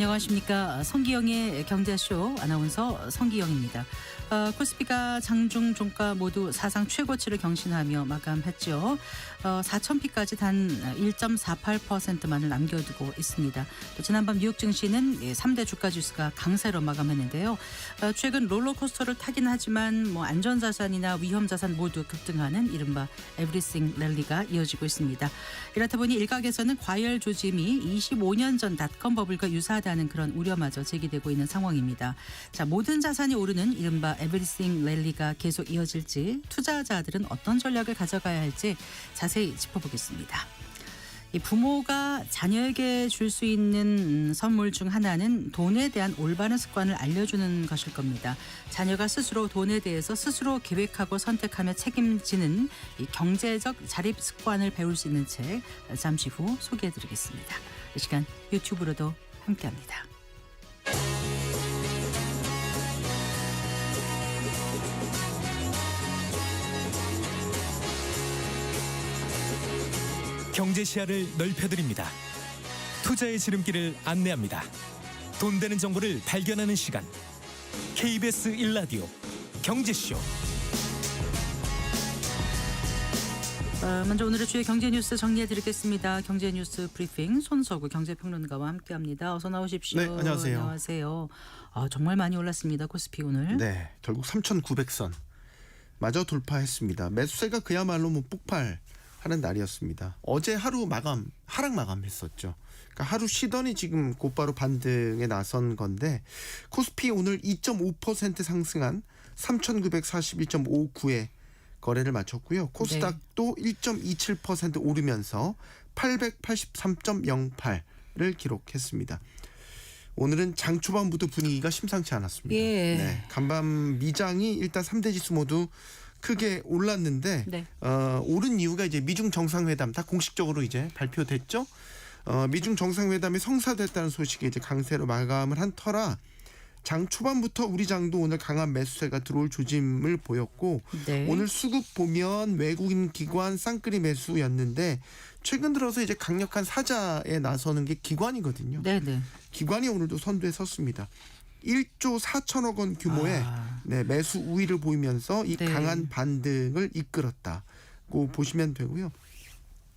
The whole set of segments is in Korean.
안녕하십니까. 성기영의 경제쇼 아나운서 성기영입니다. 코스피가 장중 종가 모두 사상 최고치를 경신하며 마감했죠. 4,000피까지 단 1.48%만을 남겨두고 있습니다. 또 지난밤 뉴욕 증시는 3대 주가 지수가 강세로 마감했는데요. 최근 롤러코스터를 타긴 하지만 안전자산이나 위험자산 모두 급등하는 이른바 에브리싱 랠리가 이어지고 있습니다. 이렇다 보니 일각에서는 과열 조짐이 25년 전 닷컴 버블과 유사하다는 그런 우려마저 제기되고 있는 상황입니다. 자, 모든 자산이 오르는 이른바 에브리싱 랠리가 계속 이어질지 투자자들은 어떤 전략을 가져가야 할지 자세히 짚어보겠습니다. 이 부모가 자녀에게 줄 수 있는 선물 중 하나는 돈에 대한 올바른 습관을 알려주는 것일 겁니다. 자녀가 스스로 돈에 대해서 스스로 계획하고 선택하며 책임지는 이 경제적 자립 습관을 배울 수 있는 책 잠시 후 소개해드리겠습니다. 이 시간 유튜브로도 함께합니다. 경제 시야를 넓혀드립니다. 투자의 지름길을 안내합니다. 돈 되는 정보를 발견하는 시간. KBS 1라디오 경제쇼. 먼저 오늘의 주요 경제 뉴스 정리해드리겠습니다. 경제 뉴스 브리핑 손석우 경제평론가와 함께합니다. 어서 나오십시오. 네, 안녕하세요. 안녕하세요. 정말 많이 올랐습니다. 코스피 오늘. 네, 결국 3,900선 마저 돌파했습니다. 매수세가 그야말로 폭발하는 날이었습니다. 어제 하루 하락 마감했었죠. 그러니까 하루 쉬더니 지금 곧바로 반등에 나선 건데 코스피 오늘 2.5% 상승한 3,941.59에 거래를 마쳤고요. 코스닥도 1.27% 오르면서 883.08를 기록했습니다. 오늘은 장 초반부터 분위기가 심상치 않았습니다. 예. 네, 간밤 미장이 일단 3대 지수 모두 크게 올랐는데 네. 오른 이유가 이제 미중 정상회담 다 공식적으로 이제 발표됐죠. 미중 정상회담이 성사됐다는 소식이 이제 강세로 마감을 한 터라 장 초반부터 우리 장도 오늘 강한 매수세가 들어올 조짐을 보였고 네. 오늘 수급 보면 외국인 기관 쌍끌이 매수였는데 최근 들어서 이제 강력한 사자에 나서는 게 기관이거든요. 네네. 기관이 오늘도 선두에 섰습니다. 1조 4천억 원 규모의 매수 우위를 보이면서 이 네. 강한 반등을 이끌었다고 보시면 되고요.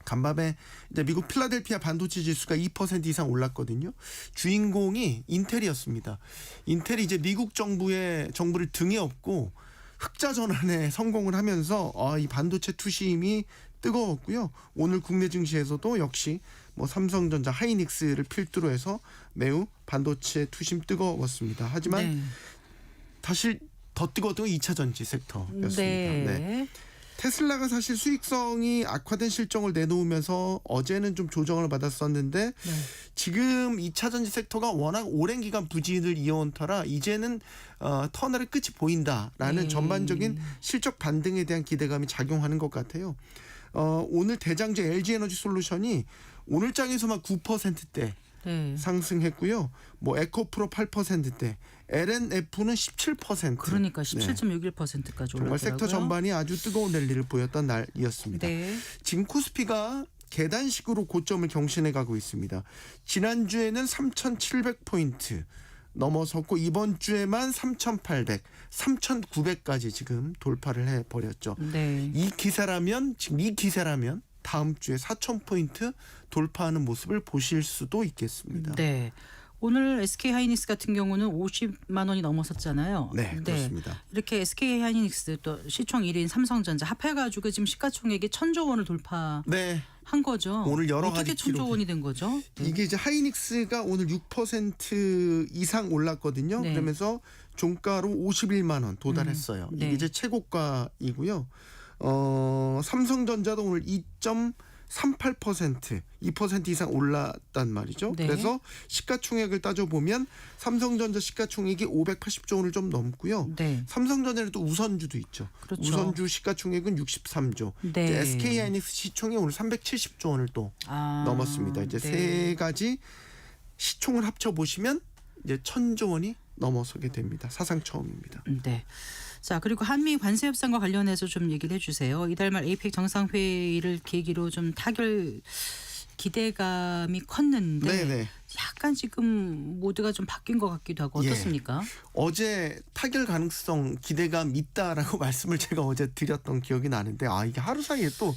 간밤에 이제 미국 필라델피아 반도체 지수가 2% 이상 올랐거든요. 주인공이 인텔이었습니다. 인텔이 이제 미국 정부를 등에 업고 흑자 전환에 성공을 하면서 이 반도체 투심이 뜨거웠고요. 오늘 국내 증시에서도 역시 삼성전자, 하이닉스를 필두로 해서 매우 반도체 투심 뜨거웠습니다. 하지만 네. 사실 더 뜨거웠던 건 2차 전지 섹터였습니다. 네. 네. 테슬라가 사실 수익성이 악화된 실적을 내놓으면서 어제는 좀 조정을 받았었는데 지금 2차 전지 섹터가 워낙 오랜 기간 부진을 이어온 터라 이제는 터널의 끝이 보인다라는 전반적인 실적 반등에 대한 기대감이 작용하는 것 같아요. 오늘 대장주 LG에너지솔루션이 오늘 장에서만 9%대 네. 상승했고요. 에코프로 8%대, LNF는 17%. 그러니까 17.61%까지 정말 올랐더라고요. 섹터 전반이 아주 뜨거운 랠리를 보였던 날이었습니다. 네. 지금 코스피가 계단식으로 고점을 경신해 가고 있습니다. 지난주에는 3,700포인트 넘어섰고 이번 주에만 3,800, 3,900까지 지금 돌파를 해버렸죠. 네. 이 기세라면 다음 주에 4,000포인트 돌파하는 모습을 보실 수도 있겠습니다. 네. 오늘 SK 하이닉스 같은 경우는 50만 원이 넘었었잖아요. 네, 그렇습니다. 이렇게 SK 하이닉스 또 시총 1위인 삼성전자 합해가지고 지금 시가총액이 1,000조 원을 돌파한 네. 거죠. 오늘 여러 어떻게 가지 1,000조 원이 된 거죠? 네. 이게 이제 하이닉스가 오늘 6% 이상 올랐거든요. 네. 그러면서 종가로 51만 원 도달했어요. 네. 이게 이제 최고가이고요. 삼성전자도 오늘 2.38% 2% 이상 올랐단 말이죠. 네. 그래서 시가총액을 따져보면 삼성전자 시가총액이 580조 원을 좀 넘고요. 네. 삼성전자는 또 우선주도 있죠. 그렇죠. 우선주 시가총액은 63조. 네. SK하이닉스 시총이 오늘 370조 원을 또 넘었습니다. 이제 네. 세 가지 시총을 합쳐보시면 이제 1,000조 원이 넘어서게 됩니다. 사상 처음입니다. 네. 자, 그리고 한미 관세 협상과 관련해서 좀 얘기를 해주세요. 이달 말 APEC 정상회의를 계기로 좀 타결 기대감이 컸는데 네네. 약간 지금 모드가 좀 바뀐 것 같기도 하고 어떻습니까? 어제 타결 가능성 기대감 있다라고 말씀을 제가 어제 드렸던 기억이 나는데 이게 하루 사이에 또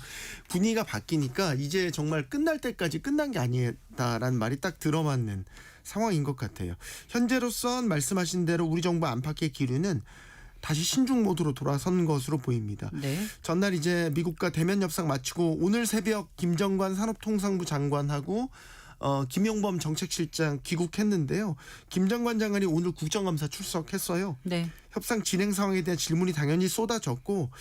분위기가 바뀌니까 이제 정말 끝날 때까지 끝난 게 아니다라는 말이 딱 들어맞는 상황인 것 같아요. 현재로선 말씀하신 대로 우리 정부 안팎의 기류는 다시 신중 모드로 돌아선 것으로 보입니다. 네. 전날 이제 미국과 대면 협상 마치고 오늘 새벽 김정관 산업통상부 장관하고 김용범 정책실장 귀국했는데요. 김정관 장관이 오늘 국정감사 출석했어요. 네. 협상 진행 상황에 대한 질문이 당연히 쏟아졌고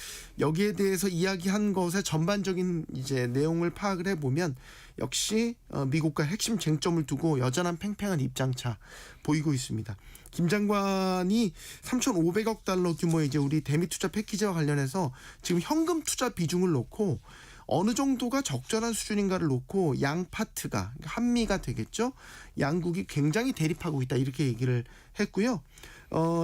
여기에 대해서 이야기한 것의 전반적인 이제 내용을 파악을 해보면 역시 미국과 핵심 쟁점을 두고 여전한 팽팽한 입장차 보이고 있습니다. 김 장관이 3,500억 달러 규모의 이제 우리 대미 투자 패키지와 관련해서 지금 현금 투자 비중을 놓고 어느 정도가 적절한 수준인가를 놓고 양 파트가 한미가 되겠죠. 양국이 굉장히 대립하고 있다 이렇게 얘기를 했고요.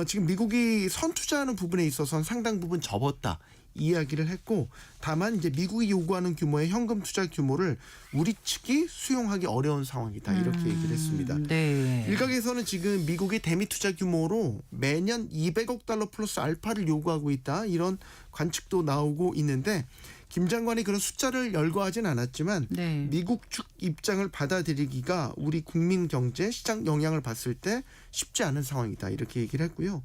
지금 미국이 선투자하는 부분에 있어서는 상당 부분 접었다. 이야기를 했고 다만 이제 미국이 요구하는 규모의 현금 투자 규모를 우리 측이 수용하기 어려운 상황이다 이렇게 얘기를 했습니다. 네. 일각에서는 지금 미국의 대미 투자 규모로 매년 200억 달러 플러스 알파를 요구하고 있다 이런 관측도 나오고 있는데 김 장관이 그런 숫자를 열거하진 않았지만 네. 미국 측 입장을 받아들이기가 우리 국민 경제 시장 영향을 봤을 때 쉽지 않은 상황이다 이렇게 얘기를 했고요.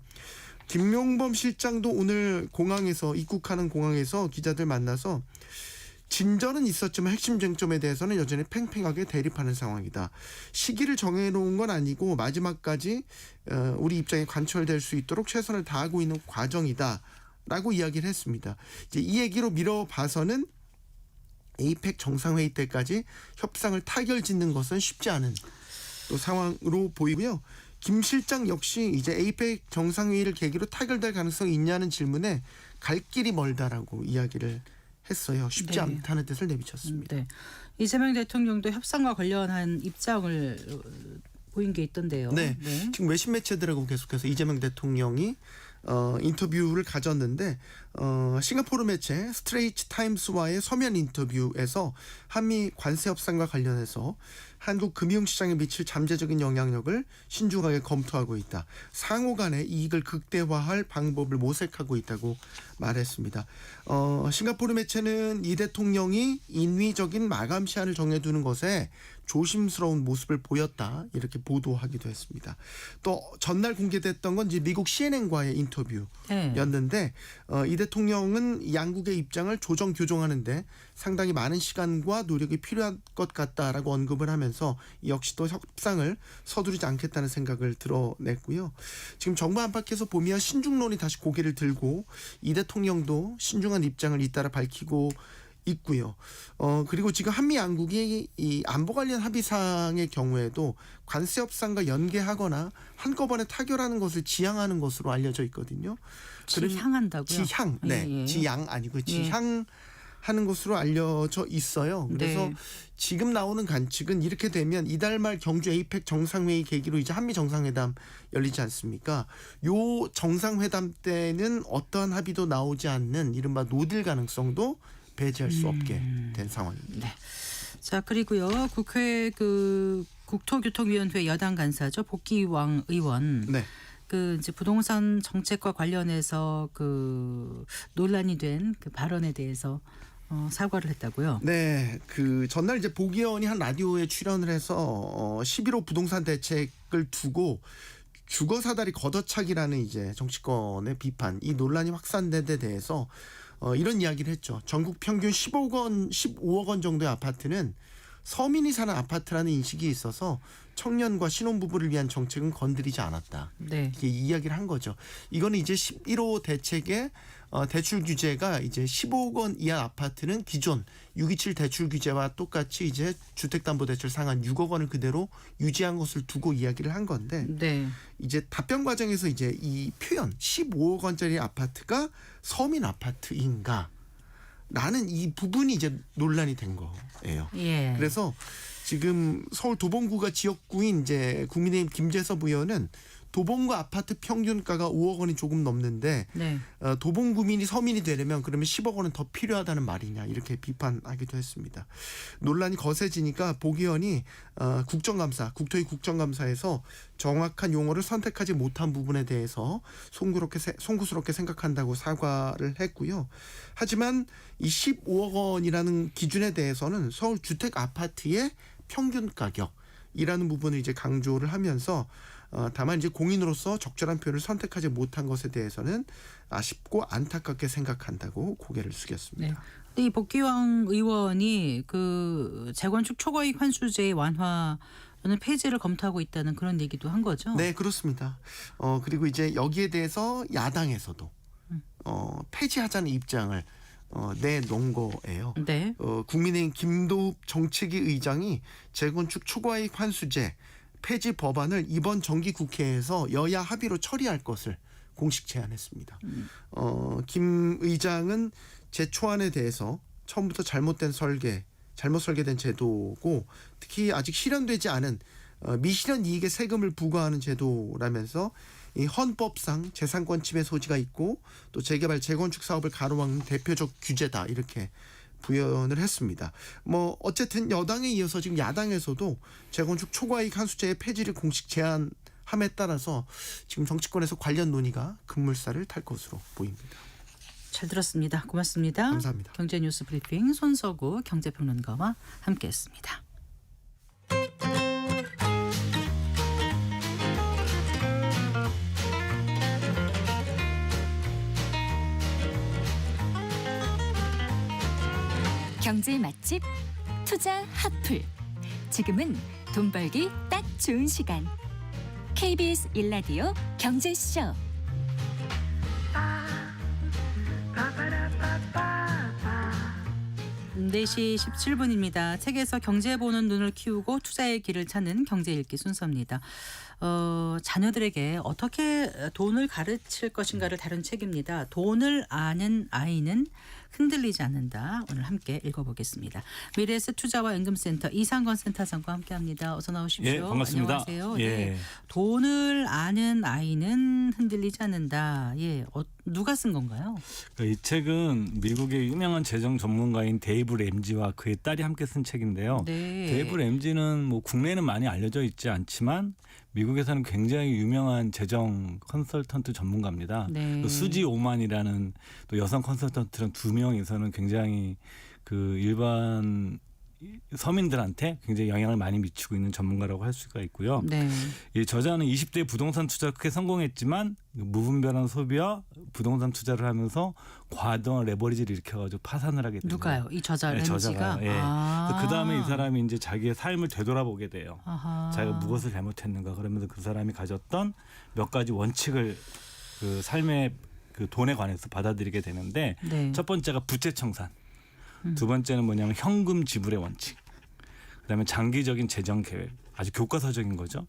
김용범 실장도 오늘 공항에서 입국하는 공항에서 기자들 만나서 진전은 있었지만 핵심 쟁점에 대해서는 여전히 팽팽하게 대립하는 상황이다. 시기를 정해놓은 건 아니고 마지막까지 우리 입장이 관철될 수 있도록 최선을 다하고 있는 과정이다라고 이야기를 했습니다. 이제 이 얘기로 미뤄봐서는 에이펙 정상회의 때까지 협상을 타결짓는 것은 쉽지 않은 또 상황으로 보이고요. 김 실장 역시 이제 에이펙 정상회의를 계기로 타결될 가능성이 있냐는 질문에 갈 길이 멀다라고 이야기를 했어요. 쉽지 네. 않다는 뜻을 내비쳤습니다. 네. 이재명 대통령도 협상과 관련한 입장을 보인 게 있던데요. 네. 지금 외신 매체들하고 계속해서 이재명 대통령이 인터뷰를 가졌는데 싱가포르 매체 스트레이트 타임스와의 서면 인터뷰에서 한미 관세 협상과 관련해서 한국 금융시장에 미칠 잠재적인 영향력을 신중하게 검토하고 있다. 상호 간의 이익을 극대화할 방법을 모색하고 있다고 말했습니다. 싱가포르 매체는 이 대통령이 인위적인 마감 시한을 정해두는 것에 조심스러운 모습을 보였다 이렇게 보도하기도 했습니다. 또 전날 공개됐던 건 이제 미국 CNN과의 인터뷰였는데 이 대통령은 양국의 입장을 조정 교정하는데 상당히 많은 시간과 노력이 필요할 것 같다라고 언급을 하면서 역시 또 협상을 서두르지 않겠다는 생각을 드러냈고요. 지금 정부 안팎에서 보면 신중론이 다시 고개를 들고 이 대통령도 신중한 입장을 잇따라 밝히고 있고요. 그리고 지금 한미 양국이 이 안보 관련 합의사항의 경우에도 관세 협상과 연계하거나 한꺼번에 타결하는 것을 지향하는 것으로 알려져 있거든요. 지향한다고요? 지향, 네, 예. 지향 아니고 지향. 하는 것으로 알려져 있어요. 그래서 네. 지금 나오는 관측은 이렇게 되면 이달 말 경주 에이펙 정상회의 계기로 이제 한미 정상회담 열리지 않습니까? 요 정상회담 때는 어떠한 합의도 나오지 않는 이른바 노딜 가능성도 배제할 수 없게 된 상황입니다. 네. 자 그리고요 국회 그 국토교통위원회 여당 간사죠 복기왕 의원. 네. 그 이제 부동산 정책과 관련해서 그 논란이 된 그 발언에 대해서 사과를 했다고요. 네, 그 전날 이제 복 의원이 한 라디오에 출연을 해서 11호 부동산 대책을 두고 주거 사다리 걷어차기라는 이제 정치권의 비판, 이 논란이 확산된 데 대해서 이런 이야기를 했죠. 전국 평균 15억 원 정도의 아파트는 서민이 사는 아파트라는 인식이 있어서 청년과 신혼부부를 위한 정책은 건드리지 않았다. 네. 이렇게 이야기를 한 거죠. 이거는 이제 11호 대책의 대출 규제가 이제 15억 원 이하 아파트는 기존 627 대출 규제와 똑같이 이제 주택담보대출 상한 6억 원을 그대로 유지한 것을 두고 이야기를 한 건데 네. 이제 답변 과정에서 이제 이 표현 15억 원짜리 아파트가 서민 아파트인가? 라는 이 부분이 이제 논란이 된 거예요. 예. 그래서 지금 서울 도봉구가 지역구인 이제 국민의힘 김재섭 의원은 도봉구 아파트 평균가가 5억 원이 조금 넘는데 네. 도봉구민이 서민이 되려면 그러면 10억 원은 더 필요하다는 말이냐 이렇게 비판하기도 했습니다. 논란이 거세지니까 보기원이 국토위 국정감사에서 정확한 용어를 선택하지 못한 부분에 대해서 송구스럽게 생각한다고 사과를 했고요. 하지만 이 15억 원이라는 기준에 대해서는 서울 주택 아파트의 평균 가격이라는 부분을 이제 강조를 하면서 다만 이제 공인으로서 적절한 표현을 선택하지 못한 것에 대해서는 아쉽고 안타깝게 생각한다고 고개를 숙였습니다. 네. 근데 이 복귀왕 의원이 그 재건축 초과이익 환수제 완화 또는 폐지를 검토하고 있다는 그런 얘기도 한 거죠. 네, 그렇습니다. 그리고 이제 여기에 대해서 야당에서도 폐지하자는 입장을 내놓은 거예요. 네. 국민의힘 김도읍 정책위 의장이 재건축 초과이익 환수제 폐지 법안을 이번 정기 국회에서 여야 합의로 처리할 것을 공식 제안했습니다. 김 의장은 제초안에 대해서 처음부터 잘못 설계된 제도고 특히 아직 실현되지 않은 미실현 이익의 세금을 부과하는 제도라면서 이 헌법상 재산권 침해 소지가 있고 또 재개발 재건축 사업을 가로막는 대표적 규제다 이렇게 부연을 했습니다. 뭐 어쨌든 여당에 이어서 지금 야당에서도 재건축 초과이익 환수제의 폐지를 공식 제안함에 따라서 지금 정치권에서 관련 논의가 급물살을 탈 것으로 보입니다. 잘 들었습니다. 고맙습니다. 감사합니다. 경제뉴스 브리핑 손석우 경제평론가와 함께했습니다. 경제 맛집 투자 핫플. 지금은 돈 벌기 딱 좋은 시간. KBS 1라디오 경제쇼. 네 4시 17분입니다. 책에서 경제 보는 눈을 키우고 투자의 길을 찾는 경제 읽기 순서입니다. 자녀들에게 어떻게 돈을 가르칠 것인가를 다룬 책입니다. 돈을 아는 아이는 흔들리지 않는다. 오늘 함께 읽어보겠습니다. 미래에셋 투자와 연금센터 이상건 센터장과 함께합니다. 어서 나오십시오. 예, 반갑습니다. 안녕하세요. 예. 네. 돈을 아는 아이는 흔들리지 않는다. 예, 누가 쓴 건가요? 이 책은 미국의 유명한 재정 전문가인 데이브 램지와 그의 딸이 함께 쓴 책인데요. 네. 데이브 램지는 뭐 국내에는 많이 알려져 있지 않지만 미국에서는 굉장히 유명한 재정 컨설턴트 전문가입니다. 네. 또 수지 오만이라는 또 여성 컨설턴트는 2명이서는 굉장히 그 일반 서민들한테 굉장히 영향을 많이 미치고 있는 전문가라고 할 수가 있고요. 네. 이 저자는 20대 부동산 투자를 크게 성공했지만 무분별한 소비와 부동산 투자를 하면서 과도한 레버리지를 일으켜가지고 파산을 하게 됩니다. 누가요? 이 저자 네, 렌지가? 저자가. 예. 그 다음에 이 사람이 이제 자기의 삶을 되돌아보게 돼요. 아하. 자기가 무엇을 잘못했는가 그러면서 그 사람이 가졌던 몇 가지 원칙을 그 삶의 그 돈에 관해서 받아들이게 되는데 네. 첫 번째가 부채 청산. 두 번째는 뭐냐면 현금 지불의 원칙. 그다음에 장기적인 재정 계획. 아주 교과서적인 거죠.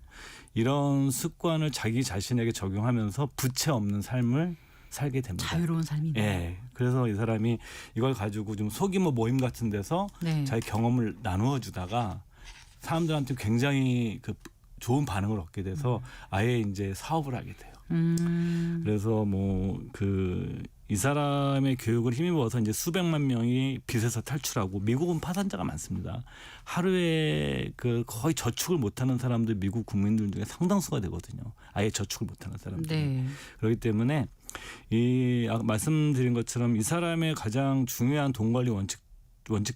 이런 습관을 자기 자신에게 적용하면서 부채 없는 삶을 살게 됩니다. 자유로운 삶이네. 예. 그래서 이 사람이 이걸 가지고 좀 소규모 모임 같은 데서 네. 자기 경험을 나누어 주다가 사람들한테 굉장히 그 좋은 반응을 얻게 돼서 아예 이제 사업을 하게 돼요. 그래서 뭐 이 사람의 교육을 힘입어서 이제 수백만 명이 빚에서 탈출하고 미국은 파산자가 많습니다. 하루에 그 거의 저축을 못하는 사람들 미국 국민들 중에 상당수가 되거든요. 아예 저축을 못하는 사람들. 네. 그렇기 때문에 아까 말씀드린 것처럼 이 사람의 가장 중요한 돈 관리 원칙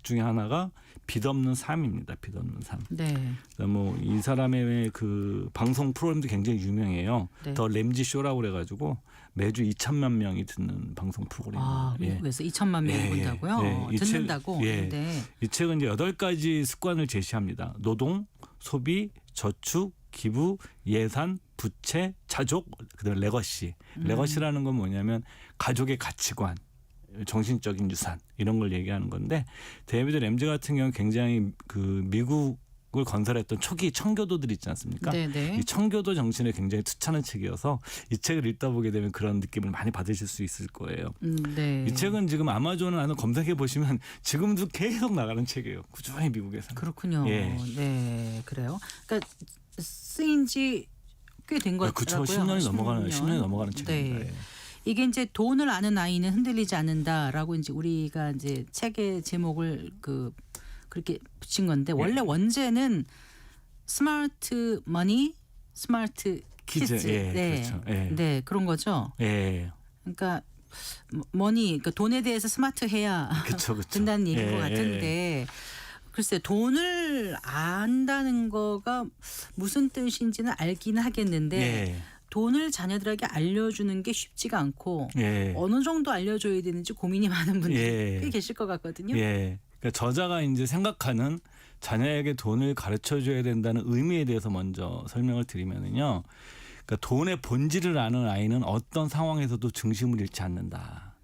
중에 하나가 빚 없는 삶입니다. 빚 없는 삶. 네. 뭐 이 사람의 그 방송 프로그램도 굉장히 유명해요. 네. 더 램지 쇼라고 그래가지고 매주 2천만 명이 듣는 방송 프로그램입니다. 아, 미국에서 2천만 명이 예, 본다고요? 예. 듣는다고? 예. 네. 이 책은 이제 8가지 습관을 제시합니다. 노동, 소비, 저축, 기부, 예산, 부채, 자족, 그다음에 레거시. 레거시라는 건 뭐냐면 가족의 가치관, 정신적인 유산 이런 걸 얘기하는 건데 데이비드 램지 같은 경우는 굉장히 그 미국을 건설했던 초기 청교도들 있지 않습니까? 네네. 이 청교도 정신에 굉장히 투찬한 책이어서 이 책을 읽다 보게 되면 그런 느낌을 많이 받으실 수 있을 거예요. 네. 이 책은 지금 아마존을 한번 검색해 보시면 지금도 계속 나가는 책이에요. 꾸준히 미국에서. 그렇군요. 예. 네, 그래요. 그러니까 쓰인 지 꽤 된 거라고요. 그렇죠. 10년이 넘어가는 책입니다. 네. 예. 이게 이제 돈을 아는 아이는 흔들리지 않는다라고 이제 우리가 이제 책의 제목을 그렇게 붙인 건데 원래 원제는 스마트 머니, 스마트 키즈. 예, 네. 그렇죠. 예. 네, 그런 거죠. 예. 그러니까 머니, 그러니까 돈에 대해서 스마트해야 그렇죠. 된다는 얘기인 것 예, 같은데 글쎄 돈을 안다는 거가 무슨 뜻인지는 알기는 하겠는데 예. 돈을 자녀들에게 알려주는 게 쉽지가 않고 예. 어느 정도 알려줘야 되는지 고민이 많은 분들이 예. 꽤 계실 것 같거든요. 예. 그러니까 저자가 이제 생각하는 자녀에게 돈을 가르쳐 줘야 된다는 의미에 대해서 먼저 설명을 드리면은요. 그러니까 돈의 본질을 아는 아이는 어떤 상황에서도 중심을 잃지 않는다.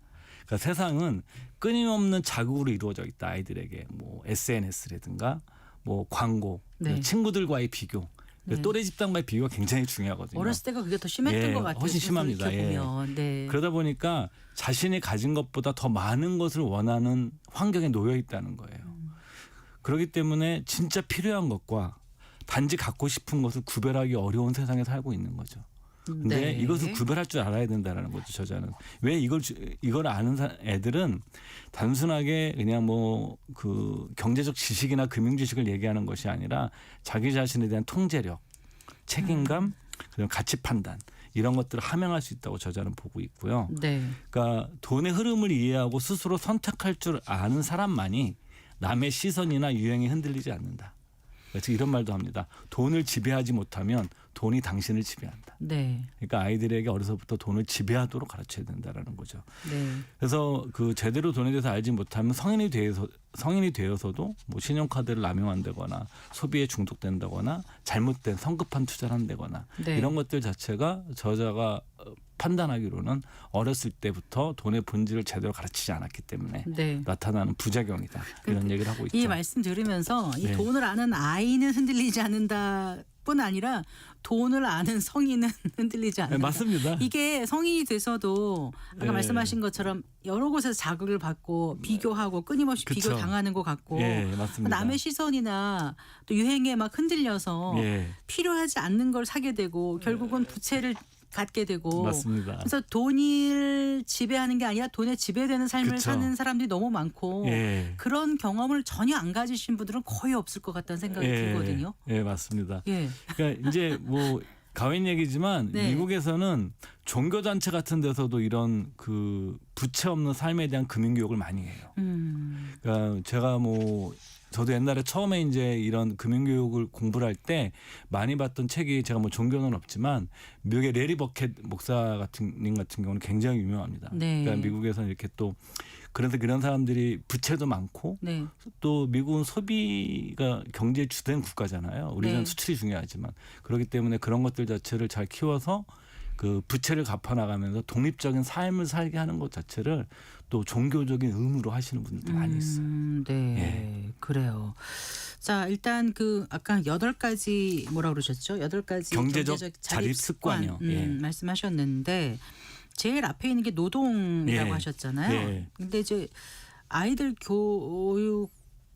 그러니까 세상은 끊임없는 자극으로 이루어져 있다. 아이들에게 뭐 SNS라든가 뭐 광고, 네. 친구들과의 비교, 네. 또래 집단과의 비교가 굉장히 중요하거든요. 어렸을 때가 그게 더 심했던 예, 것 같아요. 훨씬 심합니다. 보면. 네. 그러다 보니까 자신이 가진 것보다 더 많은 것을 원하는 환경에 놓여 있다는 거예요. 그렇기 때문에 진짜 필요한 것과 단지 갖고 싶은 것을 구별하기 어려운 세상에 살고 있는 거죠. 근데 네. 이것을 구별할 줄 알아야 된다라는 거죠. 저자는. 왜 이걸 아는 애들은 단순하게 그냥 뭐 그 경제적 지식이나 금융 지식을 얘기하는 것이 아니라 자기 자신에 대한 통제력, 책임감, 그리고 가치 판단 이런 것들을 함양할 수 있다고 저자는 보고 있고요. 네. 그러니까 돈의 흐름을 이해하고 스스로 선택할 줄 아는 사람만이 남의 시선이나 유행에 흔들리지 않는다. 그래서 이런 말도 합니다. 돈을 지배하지 못하면 돈이 당신을 지배한다. 네. 그러니까 아이들에게 어려서부터 돈을 지배하도록 가르쳐야 된다라는 거죠. 네. 그래서 그 제대로 돈에 대해서 알지 못하면 성인이 되어서도 뭐 신용카드를 남용한다거나 소비에 중독된다거나 잘못된 성급한 투자를 한다거나 네. 이런 것들 자체가 저자가 판단하기로는 어렸을 때부터 돈의 본질을 제대로 가르치지 않았기 때문에 네. 나타나는 부작용이다. 이런 얘기를 하고 있죠. 이 말씀 들으면서 이 네. 돈을 아는 아이는 흔들리지 않는다. 뿐 아니라 돈을 아는 성인은 흔들리지 않는다. 네, 맞습니다. 이게 성인이 돼서도 아까 네. 말씀하신 것처럼 여러 곳에서 자극을 받고 비교하고 끊임없이 그쵸. 비교 당하는 것 같고 예, 맞습니다. 남의 시선이나 또 유행에 막 흔들려서 예, 필요하지 않는 걸 사게 되고 결국은 부채를 갖게 되고 맞습니다. 그래서 돈을 지배하는 게 아니라 돈에 지배되는 삶을 그쵸. 사는 사람들이 너무 많고 예. 그런 경험을 전혀 안 가지신 분들은 거의 없을 것 같다는 생각이 들거든요. 예, 맞습니다. 예. 그러니까 이제 뭐 가외 얘기지만 네. 미국에서는 종교 단체 같은 데서도 이런 그 부채 없는 삶에 대한 금융 교육을 많이 해요. 그러니까 제가 뭐 저도 옛날에 처음에 이제 이런 금융 교육을 공부를 할 때 많이 봤던 책이 제가 뭐 종교는 없지만 미국의 레리 버켓 목사 같은 경우는 굉장히 유명합니다. 네. 그러니까 미국에서는 이렇게 또 그래서 그런 사람들이 부채도 많고 네. 또 미국은 소비가 경제의 주된 국가잖아요. 우리는 네. 수출이 중요하지만 그렇기 때문에 그런 것들 자체를 잘 키워서 그 부채를 갚아나가면서 독립적인 삶을 살게 하는 것 자체를 또 종교적인 의무로 하시는 분들도 많이 있어요. 네, 그래요. 자, 일단 그 아까 8가지 뭐라 그러셨죠? 8가지 경제적 자립 습관이요. 예. 말씀하셨는데 제일 앞에 있는 게 노동이라고 예. 하셨잖아요. 예. 근데 이제 아이들 교육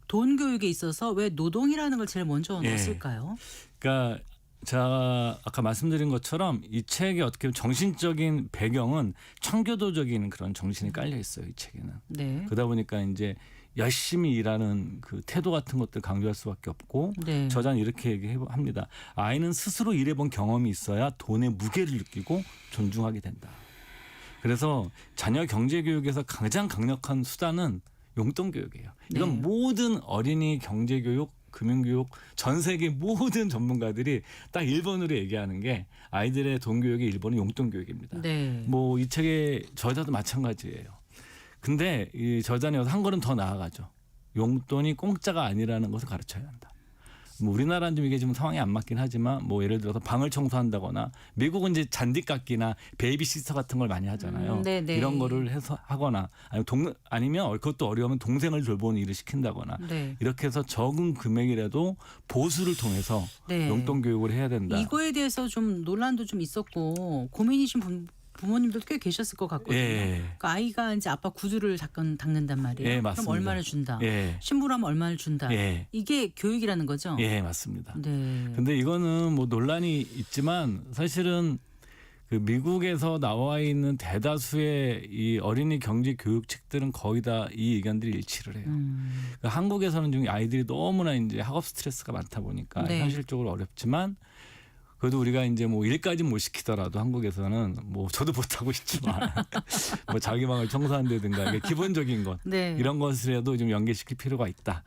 돈 교육에 있어서 왜 노동이라는 걸 제일 먼저 예. 넣었을까요? 그러니까 제가 아까 말씀드린 것처럼 이 책의 어떻게 보면 정신적인 배경은 청교도적인 그런 정신이 깔려 있어요. 이 책에는. 네. 그러다 보니까 이제 열심히 일하는 그 태도 같은 것들 강조할 수밖에 없고 네. 저자는 이렇게 얘기합니다. 아이는 스스로 일해본 경험이 있어야 돈의 무게를 느끼고 존중하게 된다. 그래서 자녀 경제 교육에서 가장 강력한 수단은 용돈 교육이에요. 이건 네. 모든 어린이 경제 교육, 금융 교육 전 세계 모든 전문가들이 딱 1번으로 얘기하는 게 아이들의 돈 교육의 1번은 용돈 교육입니다. 네. 뭐 이 책의 저자도 마찬가지예요. 근데 이 저자는 여기서 한 걸음 더 나아가죠. 용돈이 공짜가 아니라는 것을 가르쳐야 한다. 뭐 우리나라는 좀 이게 좀 상황이 안 맞긴 하지만 뭐 예를 들어서 방을 청소한다거나 미국은 이제 잔디깎기나 베이비시터 같은 걸 많이 하잖아요. 네네. 이런 거를 해서 하거나 아니면 그것도 어려우면 동생을 돌보는 일을 시킨다거나 네. 이렇게 해서 적은 금액이라도 보수를 통해서 네. 용돈 교육을 해야 된다. 이거에 대해서 좀 논란도 좀 있었고 고민이신 부모님들도 꽤 계셨을 것 같거든요. 예. 그러니까 아이가 이제 아빠 구두를 잠깐 닦는단 말이에요. 예, 그럼 맞습니다. 얼마를 준다. 예. 심부름하면 얼마를 준다. 예. 이게 교육이라는 거죠. 예, 맞습니다. 네. 근데 이거는 뭐 논란이 있지만 사실은 그 미국에서 나와 있는 대다수의 이 어린이 경제 교육 책들은 거의 다 이 의견들이 일치를 해요. 그러니까 한국에서는 좀 아이들이 너무나 이제 학업 스트레스가 많다 보니까 네. 현실적으로 어렵지만 그래도 우리가 이제 뭐 일까지 못 시키더라도 한국에서는 뭐 저도 못하고 있지만 뭐 자기 방을 청소한다든가 이게 기본적인 것 네. 이런 것이라도 좀 연계시킬 필요가 있다.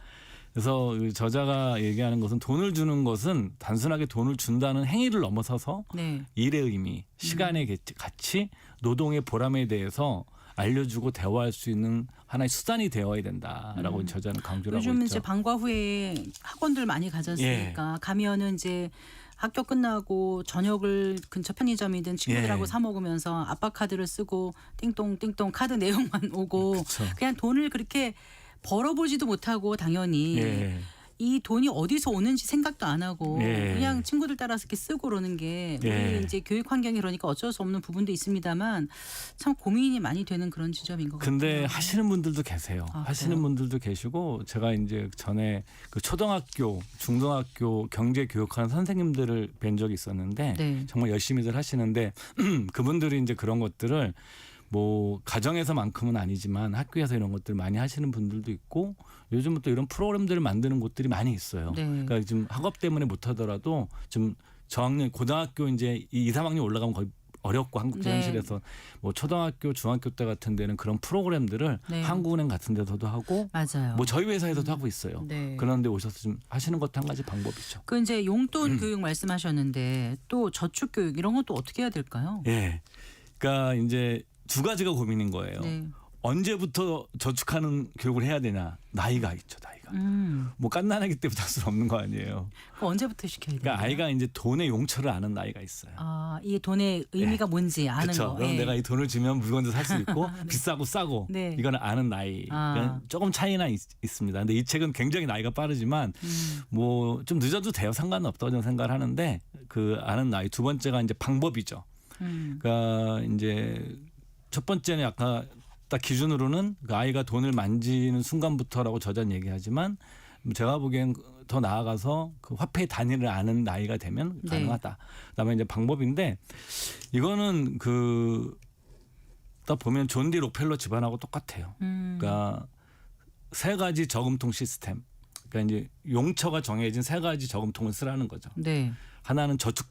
그래서 그 저자가 얘기하는 것은 돈을 주는 것은 단순하게 돈을 준다는 행위를 넘어서서 네. 일의 의미, 시간의 가치, 노동의 보람에 대해서 알려주고 대화할 수 있는 하나의 수단이 되어야 된다라고 저자는 강조를 하고 요즘 있죠. 이제 방과 후에 학원들 많이 가졌으니까 가면은 이제 학교 끝나고 저녁을 근처 편의점이든 친구들하고 예. 사 먹으면서 아빠 카드를 쓰고 띵똥띵똥 카드 내용만 오고 그쵸. 그냥 돈을 그렇게 벌어보지도 못하고 당연히 예. 이 돈이 어디서 오는지 생각도 안 하고 예. 그냥 친구들 따라서 이렇게 쓰고 그러는 게 예. 우리 이제 교육 환경이 그러니까 어쩔 수 없는 부분도 있습니다만 참 고민이 많이 되는 그런 지점인 것 같아요. 근데 하시는 분들도 계세요. 아, 하시는 그래요? 분들도 계시고 제가 이제 전에 그 초등학교, 중등학교 경제 교육하는 선생님들을 뵌 적이 있었는데 네. 정말 열심히들 하시는데 그분들이 이제 그런 것들을 뭐 가정에서만큼은 아니지만 학교에서 이런 것들 많이 하시는 분들도 있고 요즘은 또 이런 프로그램들을 만드는 곳들이 많이 있어요. 네. 그러니까 지금 학업 때문에 못 하더라도 좀 저학년 고등학교 이제 2, 3학년 올라가면 거의 어렵고 한국 네. 현실에서 뭐 초등학교, 중학교 때 같은 데는 그런 프로그램들을 네. 한국은행 같은 데서도 하고 맞아요. 뭐 저희 회사에서도 하고 있어요. 네. 그런데 오셔서 좀 하시는 것도 한 가지 방법이죠. 그 이제 용돈 교육 말씀하셨는데 또 저축 교육 이런 것도 어떻게 해야 될까요? 예. 그러니까 이제 두 가지가 고민인 거예요. 네. 언제부터 저축하는 교육을 해야 되냐? 나이가 있죠, 나이가. 뭐 갓난아기 때부터 할 수는 없는 거 아니에요. 그거 언제부터 시켜야 돼요? 그러니까 아이가 이제 돈의 용처를 아는 나이가 있어요. 아, 이 돈의 의미가 뭔지 아는 그렇죠. 거. 그럼 예. 내가 이 돈을 주면 물건도 살 수 있고 비싸고 싸고 네. 이거는 아는 나이. 아. 그러니까 조금 차이나 있습니다. 근데 이 책은 굉장히 나이가 빠르지만 뭐 좀 늦어도 돼요. 상관은 없다고 저는 생각을 하는데 그 아는 나이. 두 번째가 이제 방법이죠. 그러니까 이제 첫 번째는 아까 딱 기준으로는 그 아이가 돈을 만지는 순간부터라고 저자는 얘기하지만 제가 보기엔 더 나아가서 그 화폐 단위를 아는 나이가 되면 네. 가능하다. 그다음에 이제 방법인데 이거는 그 딱 보면 존 디 록펠러 집안하고 똑같아요. 그러니까 세 가지 저금통 시스템. 그러니까 이제 용처가 정해진 세 가지 저금통을 쓰라는 거죠. 네. 하나는 저축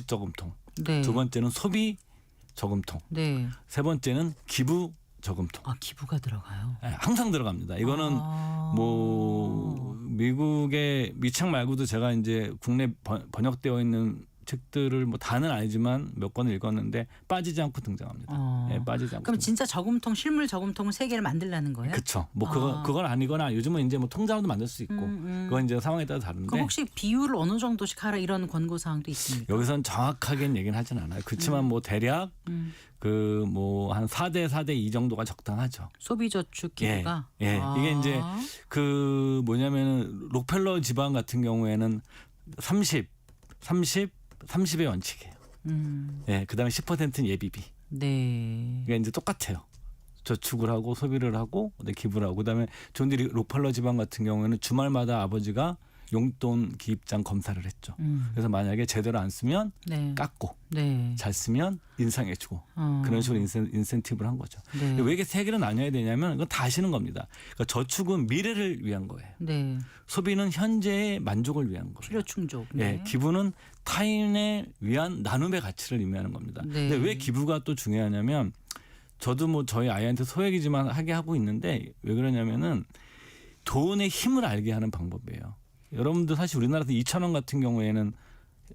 저금통. 네. 두 번째는 소비 저금통. 네. 세 번째는 기부 저금통. 아, 기부가 들어가요. 네, 항상 들어갑니다. 이거는 아. 뭐 미국의 미책 말고도 제가 이제 국내 번역되어 있는 책들을 뭐 다는 아니지만 몇 권을 읽었는데 빠지지 않고 등장합니다. 어. 네, 빠지지 않고. 그럼 진짜 저금통 실물 저금통을 세 개를 만들라는 거예요? 그렇죠. 뭐 아. 그건 아니거나 요즘은 이제 뭐 통장으로 만들 수 있고 그건 이제 상황에 따라 다른데. 그 혹시 비율을 어느 정도씩 하라 이런 권고 사항도 있습니까? 여기서는 정확하게는 얘기는 하진 않아요. 그렇지만 뭐 대략 그 뭐 한 4대 2 정도가 적당하죠. 소비 저축 기부가. 예. 아. 이게 이제 그 뭐냐면은 록펠러 집안 같은 경우에는 30의 원칙이에요. 예. 그다음에 10%는 예비비. 네. 그러니까 이제 똑같아요. 저축을 하고 소비를 하고 기부를 하고 그다음에 존 디 록펠러 집안 같은 경우에는 주말마다 아버지가 용돈 기입장 검사를 했죠. 그래서 만약에 제대로 안 쓰면 네. 깎고 네. 잘 쓰면 인상해주고 그런 식으로 인센티브를 한 거죠. 네. 왜 이게 세 개를 나눠야 되냐면 이건 다 아시는 겁니다. 그러니까 저축은 미래를 위한 거예요. 네. 소비는 현재의 만족을 위한 거예요. 필요 충족. 예, 네. 기부는 타인에 위한 나눔의 가치를 의미하는 겁니다. 네. 근데 왜 기부가 또 중요하냐면 저도 뭐 저희 아이한테 소액이지만 하게 하고 있는데 왜 그러냐면은 돈의 힘을 알게 하는 방법이에요. 여러분들 사실 우리나라에서 2,000원 같은 경우에는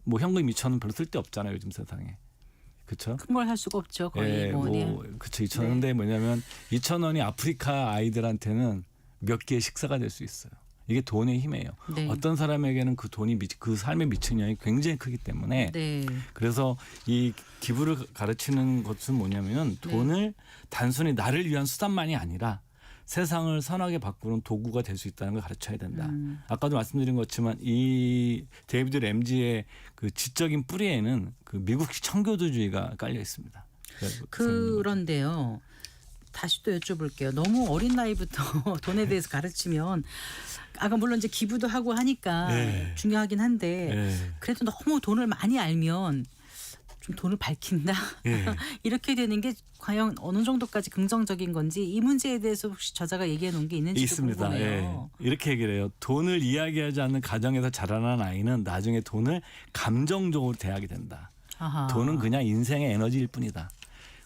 뭐 현금 2,000원 별로 쓸데 없잖아요 요즘 세상에. 그렇죠? 큰 걸 할 수가 없죠. 거의 예, 뭐. 네. 그렇죠. 2,000원인데 뭐냐면 2,000원이 아프리카 아이들한테는 몇 개의 식사가 될 수 있어요. 이게 돈의 힘이에요. 네. 어떤 사람에게는 그 돈이 그 삶에 미치는 영향이 굉장히 크기 때문에 네. 그래서 이 기부를 가르치는 것은 뭐냐면은 돈을 단순히 나를 위한 수단만이 아니라 세상을 선하게 바꾸는 도구가 될 수 있다는 걸 가르쳐야 된다. 아까도 말씀드린 것지만 이 데이비드 램지의 그 지적인 뿌리에는 그 미국식 청교도주의가 깔려 있습니다. 그런데요. 다시 또 여쭤볼게요. 너무 어린 나이부터 돈에 대해서 가르치면 아까 물론 이제 기부도 하고 하니까 네. 중요하긴 한데 네. 그래도 너무 돈을 많이 알면 좀 돈을 밝힌다 예. 이렇게 되는 게 과연 어느 정도까지 긍정적인 건지 이 문제에 대해서 혹시 저자가 얘기해 놓은 게 있는지도 있습니다. 궁금해요. 예. 이렇게 얘기를 해요. 돈을 이야기하지 않는 가정에서 자라난 아이는 나중에 돈을 감정적으로 대하게 된다. 아하. 돈은 그냥 인생의 에너지일 뿐이다.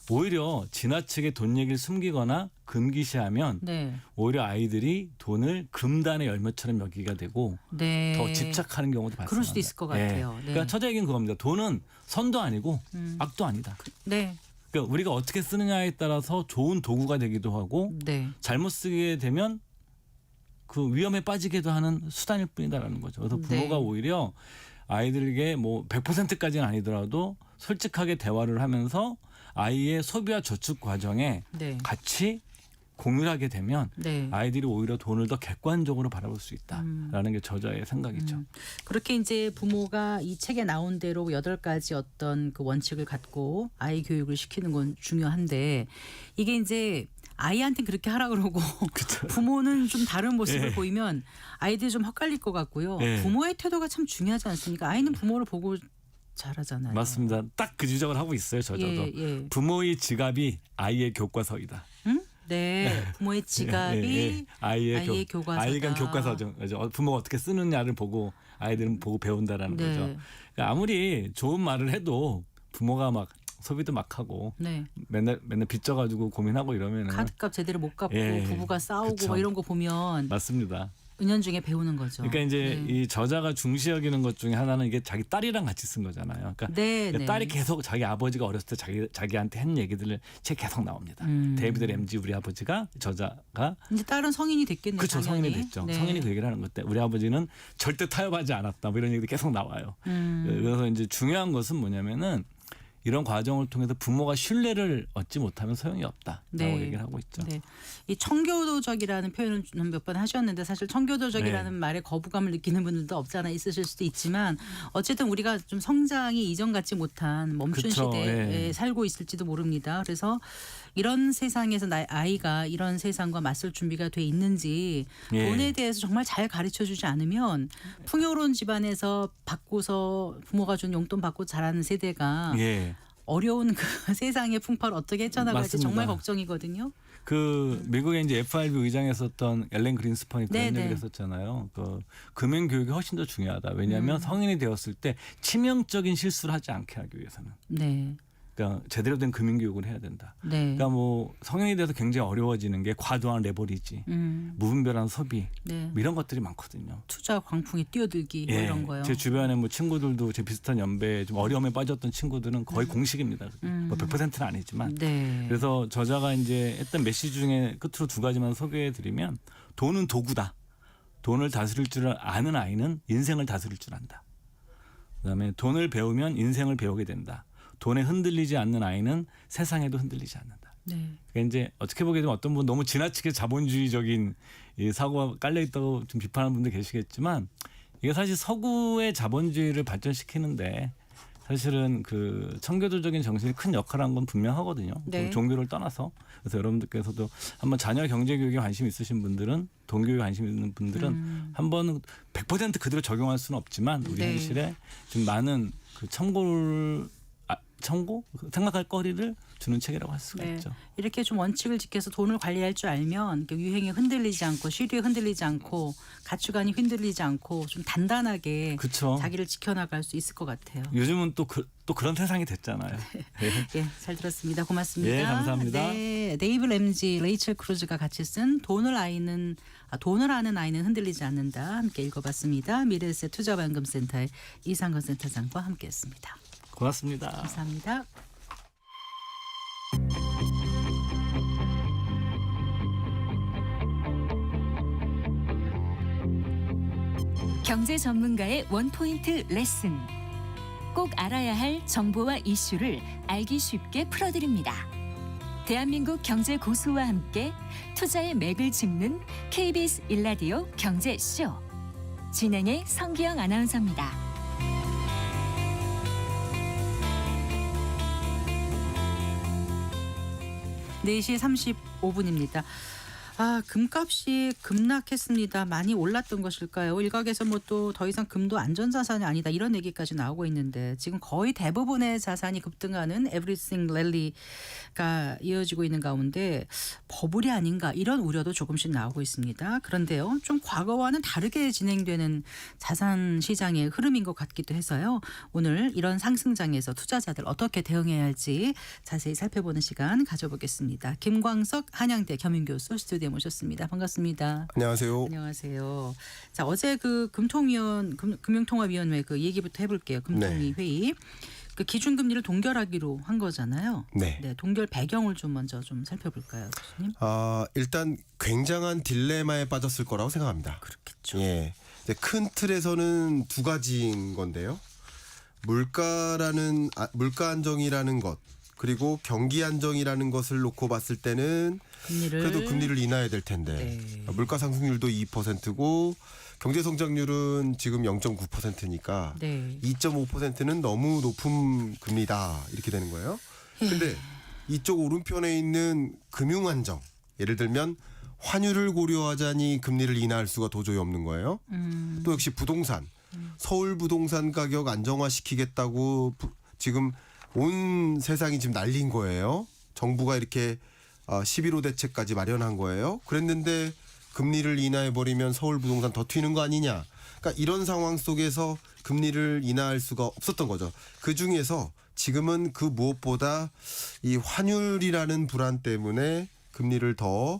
오히려 지나치게 돈 얘기를 숨기거나 금기시하면 네. 오히려 아이들이 돈을 금단의 열매처럼 여기게 되고 네. 더 집착하는 경우도 발생합니다. 그럴 수도 있을 것 같아요. 네. 그러니까 처자 얘기는 그겁니다. 돈은 선도 아니고 악도 아니다. 네. 그러니까 우리가 어떻게 쓰느냐에 따라서 좋은 도구가 되기도 하고 네. 잘못 쓰게 되면 그 위험에 빠지기도 하는 수단일 뿐이다라는 거죠. 그래서 부모가 네. 오히려 아이들에게 뭐 100%까지는 아니더라도 솔직하게 대화를 하면서 아이의 소비와 저축 과정에 네. 같이 공유를 하게 되면 네. 아이들이 오히려 돈을 더 객관적으로 바라볼 수 있다라는 게 저자의 생각이죠. 그렇게 이제 부모가 이 책에 나온 대로 8가지 어떤 그 원칙을 갖고 아이 교육을 시키는 건 중요한데 이게 이제 아이한테 그렇게 하라 그러고 부모는 좀 다른 모습을 예. 보이면 아이들이 좀 헛갈릴 것 같고요. 예. 부모의 태도가 참 중요하지 않습니까? 아이는 부모를 보고 잘하잖아요. 맞습니다. 딱 그 지적을 하고 있어요. 저자도. 예, 예. 부모의 지갑이 아이의 교과서이다. 응? 네. 부모의 지갑이 예. 아이의 교과서다. 아이가 교과서죠. 그죠? 부모가 어떻게 쓰느냐를 보고 아이들은 보고 배운다라는 네. 거죠. 그러니까 아무리 좋은 말을 해도 부모가 막 소비도 막 하고 네. 맨날 빚져가지고 고민하고 이러면은 카드값 제대로 못 갚고 예. 부부가 싸우고 그쵸. 뭐 이런 거 보면 맞습니다. 은연중에 배우는 거죠. 그러니까 이제 네. 이 저자가 중시 여기는 것 중에 하나는 이게 자기 딸이랑 같이 쓴 거잖아요. 그러니까 네, 네. 딸이 계속 자기 아버지가 어렸을 때 자기한테 한 얘기들을 책에 계속 나옵니다. 데이비드 램지 우리 아버지가 저자가 이제 딸은 성인이 됐겠네요. 그렇죠. 당연히. 성인이 됐죠. 네. 성인이 그 얘기를 하는 것 때 우리 아버지는 절대 타협하지 않았다. 뭐 이런 얘기도 계속 나와요. 그래서 이제 중요한 것은 뭐냐면은 이런 과정을 통해서 부모가 신뢰를 얻지 못하면 소용이 없다라고 네. 얘기를 하고 있죠. 네. 이 청교도적이라는 표현을 몇 번 하셨는데 사실 청교도적이라는 네. 말에 거부감을 느끼는 분들도 없지 않아 있으실 수도 있지만 어쨌든 우리가 좀 성장이 이전 같지 못한 멈춘 그쵸. 시대에 예. 살고 있을지도 모릅니다. 그래서 이런 세상에서 아이가 이런 세상과 맞설 준비가 돼 있는지 예. 돈에 대해서 정말 잘 가르쳐주지 않으면 풍요로운 집안에서 받고서 부모가 준 용돈 받고 자라는 세대가 예. 어려운 그 세상의 풍파를 어떻게 헤쳐나갈지 맞습니다. 정말 걱정이거든요. 그 미국의 이제 FRB 의장이었었던 엘렌 그린스펀이 그런 네네. 얘기를 했었잖아요. 그 금융 교육이 훨씬 더 중요하다. 왜냐하면 성인이 되었을 때 치명적인 실수를 하지 않게 하기 위해서는. 네. 그러니까 제대로 된 금융 교육을 해야 된다. 네. 그러니까 뭐 성인이 돼서 굉장히 어려워지는 게 과도한 레버리지, 무분별한 소비 네. 뭐 이런 것들이 많거든요. 투자 광풍에 뛰어들기 뭐 이런 거요. 제 주변에 뭐 친구들도 제 비슷한 연배에 좀 어려움에 빠졌던 친구들은 거의 공식입니다. 뭐 100%는 아니지만. 네. 그래서 저자가 이제 했던 메시지 중에 끝으로 2가지만 소개해드리면 돈은 도구다. 돈을 다스릴 줄 아는 아이는 인생을 다스릴 줄 안다. 그다음에 돈을 배우면 인생을 배우게 된다. 돈에 흔들리지 않는 아이는 세상에도 흔들리지 않는다. 네. 그러니까 이제 어떻게 보게 되면 어떤 분 너무 지나치게 자본주의적인 이 사고가 깔려 있다고 좀 비판하는 분도 계시겠지만 이게 사실 서구의 자본주의를 발전시키는데 사실은 그 청교도적인 정신이 큰 역할을 한 건 분명하거든요. 네. 종교를 떠나서. 그래서 여러분들께서도 한번 자녀 경제 교육에 관심 있으신 분들은 돈 교육에 관심 있는 분들은 한번 100% 그대로 적용할 수는 없지만 우리 네. 현실에 좀 많은 그 참고 생각할 거리를 주는 책이라고 할 수가 네. 있죠. 이렇게 좀 원칙을 지켜서 돈을 관리할 줄 알면 유행에 흔들리지 않고 시류에 흔들리지 않고 가치관이 흔들리지 않고 좀 단단하게 그렇죠. 자기를 지켜나갈 수 있을 것 같아요. 요즘은 또 그런 세상이 됐잖아요. 예, 잘 들었습니다. 고맙습니다. 예, 감사합니다. 네, 데이브 램지, 레이첼 크루즈가 같이 쓴 돈을 아는 아이는 흔들리지 않는다. 함께 읽어봤습니다. 미래에셋 투자반금센터의 이상건 센터장과 함께했습니다. 고맙습니다. 감사합니다. 경제 전문가의 원포인트 레슨. 꼭 알아야 할 정보와 이슈를 알기 쉽게 풀어드립니다. 대한민국 경제 고수와 함께 투자의 맥을 짚는 KBS 일라디오 경제쇼. 진행의 성기영 아나운서입니다. 네 시 35분입니다. 금값이 급락했습니다. 많이 올랐던 것일까요? 일각에서 뭐 또 더 이상 금도 안전자산이 아니다 이런 얘기까지 나오고 있는데 지금 거의 대부분의 자산이 급등하는 에브리싱 랠리가 이어지고 있는 가운데 버블이 아닌가 이런 우려도 조금씩 나오고 있습니다. 그런데요. 좀 과거와는 다르게 진행되는 자산 시장의 흐름인 것 같기도 해서요. 오늘 이런 상승장에서 투자자들 어떻게 대응해야 할지 자세히 살펴보는 시간 가져보겠습니다. 김광석 한양대 겸임교수 스튜디오에 모셨습니다. 반갑습니다. 안녕하세요. 안녕하세요. 자, 어제 그 금융통화위원회 그 얘기부터 해볼게요. 금통위 회의. 그 기준금리를 동결하기로 한 거잖아요. 네. 동결 배경을 좀 먼저 좀 살펴볼까요, 교수님? 일단 굉장한 딜레마에 빠졌을 거라고 생각합니다. 그렇겠죠. 예. 이제 큰 틀에서는 두 가지인 건데요. 물가 안정이라는 것 그리고 경기 안정이라는 것을 놓고 봤을 때는 그래도 금리를 인하해야 될 텐데 물가 상승률도 2%고 경제 성장률은 지금 0.9%니까 2.5%는 너무 높은 금리다 이렇게 되는 거예요. 근데 이쪽 오른편에 있는 금융 안정 예를 들면 환율을 고려하자니 금리를 인하할 수가 도저히 없는 거예요. 또 역시 부동산 서울 부동산 가격 안정화시키겠다고 지금 온 세상이 지금 날린 거예요. 정부가 이렇게 11호 대책까지 마련한 거예요. 그랬는데 금리를 인하해버리면 서울 부동산 더 튀는 거 아니냐. 그러니까 이런 상황 속에서 금리를 인하할 수가 없었던 거죠. 그중에서 지금은 그 무엇보다 이 환율이라는 불안 때문에 금리를 더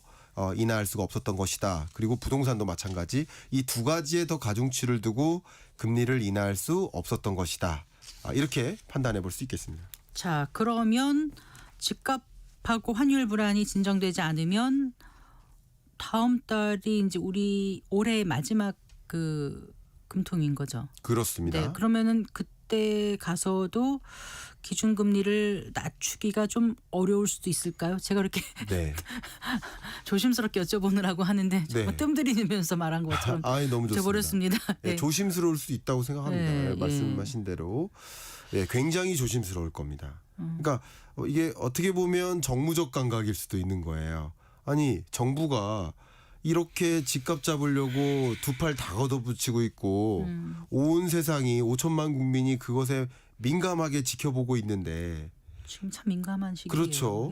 인하할 수가 없었던 것이다. 그리고 부동산도 마찬가지. 이 두 가지에 더 가중치를 두고 금리를 인하할 수 없었던 것이다. 이렇게 판단해 볼 수 있겠습니다. 자, 그러면 집값하고 환율 불안이 진정되지 않으면 다음 달이 이제 우리 올해 마지막 그 금통인 거죠. 그렇습니다. 네, 그러면은 그때 가서도 기준금리를 낮추기가 좀 어려울 수도 있을까요? 제가 그렇게 조심스럽게 여쭤보느라고 하는데 정말 뜸들이면서 말한 것처럼 너무 좋습니다. 돼버렸습니다. 네, 조심스러울 수 있다고 생각합니다. 말씀하신 대로 굉장히 조심스러울 겁니다. 그러니까 이게 어떻게 보면 정무적 감각일 수도 있는 거예요. 아니 정부가 이렇게 집값 잡으려고 두 팔 다 걷어붙이고 있고 온 세상이 5천만 국민이 그것에 민감하게 지켜보고 있는데 지금 참 민감한 시기예요. 그렇죠.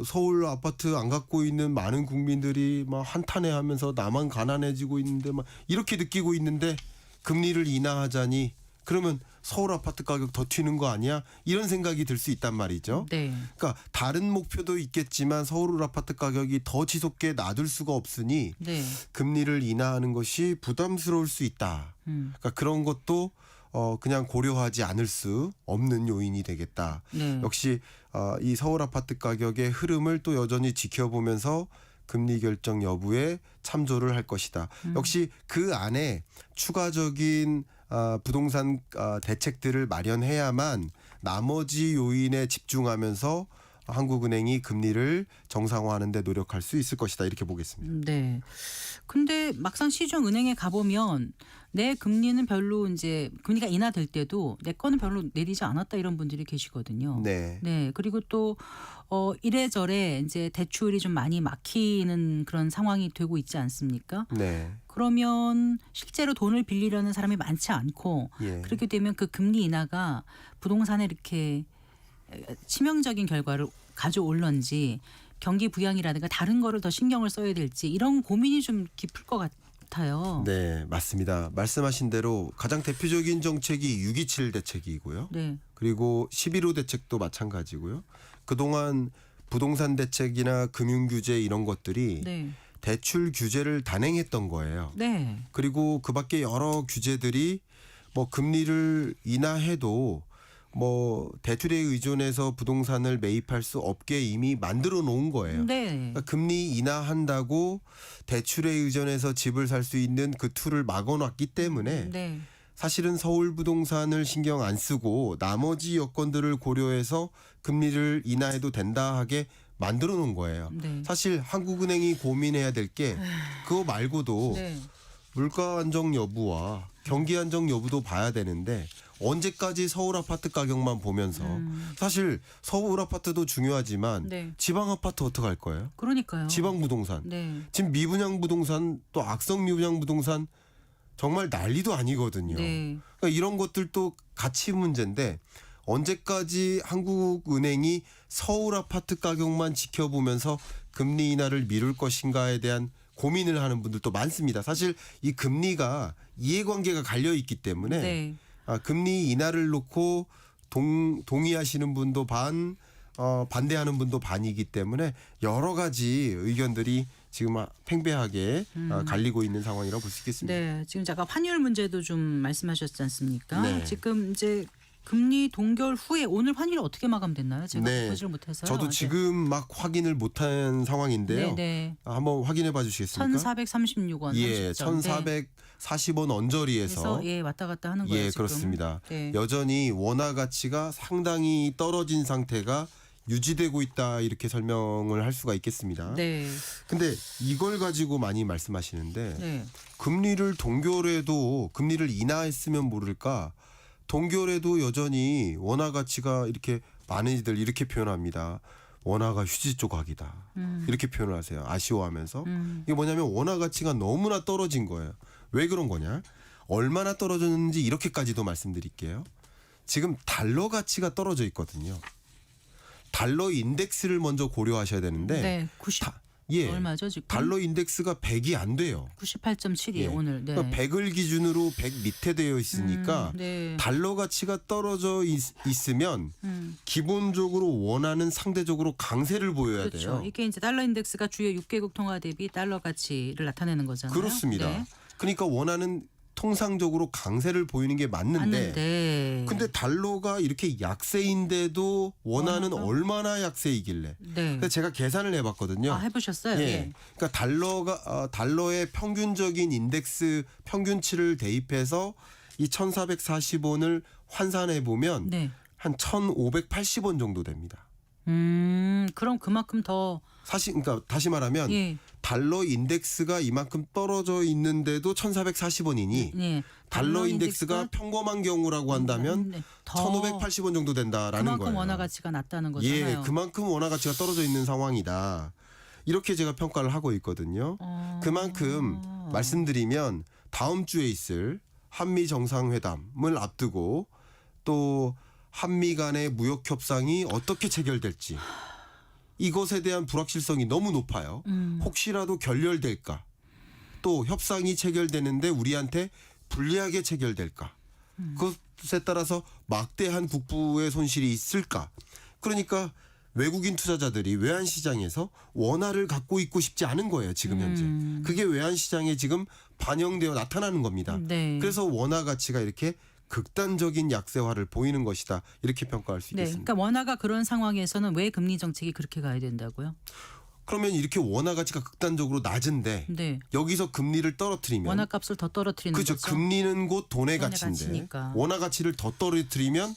서울 아파트 안 갖고 있는 많은 국민들이 막 한탄해하면서 나만 가난해지고 있는데 막 이렇게 느끼고 있는데 금리를 인하하자니 그러면 서울 아파트 가격 더 튀는 거 아니야? 이런 생각이 들 수 있단 말이죠. 그러니까 다른 목표도 있겠지만 서울 아파트 가격이 더 지속게 놔둘 수가 없으니 금리를 인하하는 것이 부담스러울 수 있다. 그러니까 그런 것도 그냥 고려하지 않을 수 없는 요인이 되겠다. 역시 이 서울 아파트 가격의 흐름을 또 여전히 지켜보면서 금리 결정 여부에 참조를 할 것이다. 역시 그 안에 추가적인 부동산 대책들을 마련해야만 나머지 요인에 집중하면서 한국은행이 금리를 정상화하는 데 노력할 수 있을 것이다. 이렇게 보겠습니다. 네. 근데 막상 시중 은행에 가보면 내 금리는 별로 이제 금리가 인하될 때도 내 거는 별로 내리지 않았다 이런 분들이 계시거든요. 네. 그리고 또 이래저래 이제 대출이 좀 많이 막히는 그런 상황이 되고 있지 않습니까? 그러면 실제로 돈을 빌리려는 사람이 많지 않고 그렇게 되면 그 금리 인하가 부동산에 이렇게 치명적인 결과를 가져올런지 경기 부양이라든가 다른 거를 더 신경을 써야 될지 이런 고민이 좀 깊을 것 같아요. 네, 맞습니다. 말씀하신 대로 가장 대표적인 정책이 6.27 대책이고요. 그리고 11호 대책도 마찬가지고요. 그동안 부동산 대책이나 금융 규제 이런 것들이 대출 규제를 단행했던 거예요. 그리고 그밖에 여러 규제들이 뭐 금리를 인하해도 뭐 대출에 의존해서 부동산을 매입할 수 없게 이미 만들어 놓은 거예요. 그러니까 금리 인하한다고 대출에 의존해서 집을 살 수 있는 그 툴을 막아놨기 때문에 사실은 서울 부동산을 신경 안 쓰고 나머지 여건들을 고려해서 금리를 인하해도 된다 하게 만들어 놓은 거예요. 네. 사실 한국은행이 고민해야 될 게 그거 말고도 네. 물가 안정 여부와 경기 안정 여부도 봐야 되는데 언제까지 서울 아파트 가격만 보면서 사실 서울 아파트도 중요하지만 네. 지방 아파트 어떻게 할 거예요? 그러니까요. 지방 부동산. 네. 지금 미분양 부동산 또 악성 미분양 부동산 정말 난리도 아니거든요. 네. 그러니까 이런 것들도 가치 문제인데 언제까지 한국은행이 서울 아파트 가격만 지켜보면서 금리 인하를 미룰 것인가에 대한 고민을 하는 분들도 많습니다. 사실 이 금리가 이해관계가 갈려 있기 때문에 네. 금리 인하를 놓고 동의하시는 분도 반, 반대하는 분도 반이기 때문에 여러 가지 의견들이 지금 팽배하게 갈리고 있는 상황이라고 볼 수 있겠습니다. 네, 지금 잠깐 환율 문제도 좀 말씀하셨지 않습니까? 네. 지금 이제 금리 동결 후에 오늘 환율이 어떻게 마감됐나요? 제가 네. 보지를 못해서요. 저도 지금 막 확인을 못한 상황인데요. 네, 한번 확인해 봐 주시겠습니까? 1,436원. 예, 30전. 1,440원 언저리에서 그래서 예 왔다 갔다 하는 거예요. 예, 지금. 그렇습니다. 네. 여전히 원화 가치가 상당히 떨어진 상태가 유지되고 있다 이렇게 설명을 할 수가 있겠습니다. 네, 근데 이걸 가지고 많이 말씀하시는데 네, 금리를 동결해도 금리를 인하했으면 모를까 동결해도 여전히 원화 가치가 이렇게 많은이들 이렇게 표현합니다. 원화가 휴지 조각이다. 이렇게 표현을 하세요. 아쉬워하면서. 이게 뭐냐면 원화 가치가 너무나 떨어진 거예요. 왜 그런 거냐? 얼마나 떨어졌는지 이렇게까지도 말씀드릴게요. 지금 달러 가치가 떨어져 있거든요. 달러 인덱스를 먼저 고려하셔야 되는데 네, 90 예. 얼마죠 지금? 달러 인덱스가 100이 안 돼요. 98.7이에요 예. 오늘. 네. 그러니까 100을 기준으로 100 밑에 되어 있으니까 네. 달러 가치가 떨어져 있으면 기본적으로 원화는 상대적으로 강세를 보여야 그렇죠. 돼요. 이게 이제 달러 인덱스가 주요 6개국 통화 대비 달러 가치를 나타내는 거잖아요. 그렇습니다. 네. 그러니까 원화는 통상적으로 강세를 보이는 게 맞는데 근데 달러가 이렇게 약세인데도 원화는 원화가? 얼마나 약세이길래 네. 그래서 제가 계산을 해봤거든요. 아, 해보셨어요? 예. 예. 그러니까 달러의 평균적인 인덱스 평균치를 대입해서 이 1,440원을 환산해 보면 네. 한 1,580원 정도 됩니다. 그럼 그만큼 더 사실 그러니까 다시 말하면 예. 달러 인덱스가 이만큼 떨어져 있는데도 1,440원이니 예. 달러 인덱스가 평범한 경우라고 한다면 네. 1,580원 정도 된다라는 그만큼 거예요. 원화 가치가 낮다는 거잖아요. 예, 그만큼 원화 가치가 떨어져 있는 상황이다. 이렇게 제가 평가를 하고 있거든요. 그만큼 말씀드리면 다음 주에 있을 한미 정상회담을 앞두고 또 한미 간의 무역 협상이 어떻게 체결될지 이것에 대한 불확실성이 너무 높아요. 혹시라도 결렬될까? 또 협상이 체결되는데 우리한테 불리하게 체결될까? 그것에 따라서 막대한 국부의 손실이 있을까? 그러니까 외국인 투자자들이 외환시장에서 원화를 갖고 있고 싶지 않은 거예요. 지금 현재. 그게 외환시장에 지금 반영되어 나타나는 겁니다. 네. 그래서 원화 가치가 이렇게 극단적인 약세화를 보이는 것이다. 이렇게 평가할 수 네. 있겠습니다. 그러니까 원화가 그런 상황에서는 왜 금리 정책이 그렇게 가야 된다고요? 그러면 이렇게 원화 가치가 극단적으로 낮은데 네. 여기서 금리를 떨어뜨리면 원화 값을 더 떨어뜨리는 그렇죠. 거죠. 금리는 곧 돈의 돈의 가치인데 가치니까. 원화 가치를 더 떨어뜨리면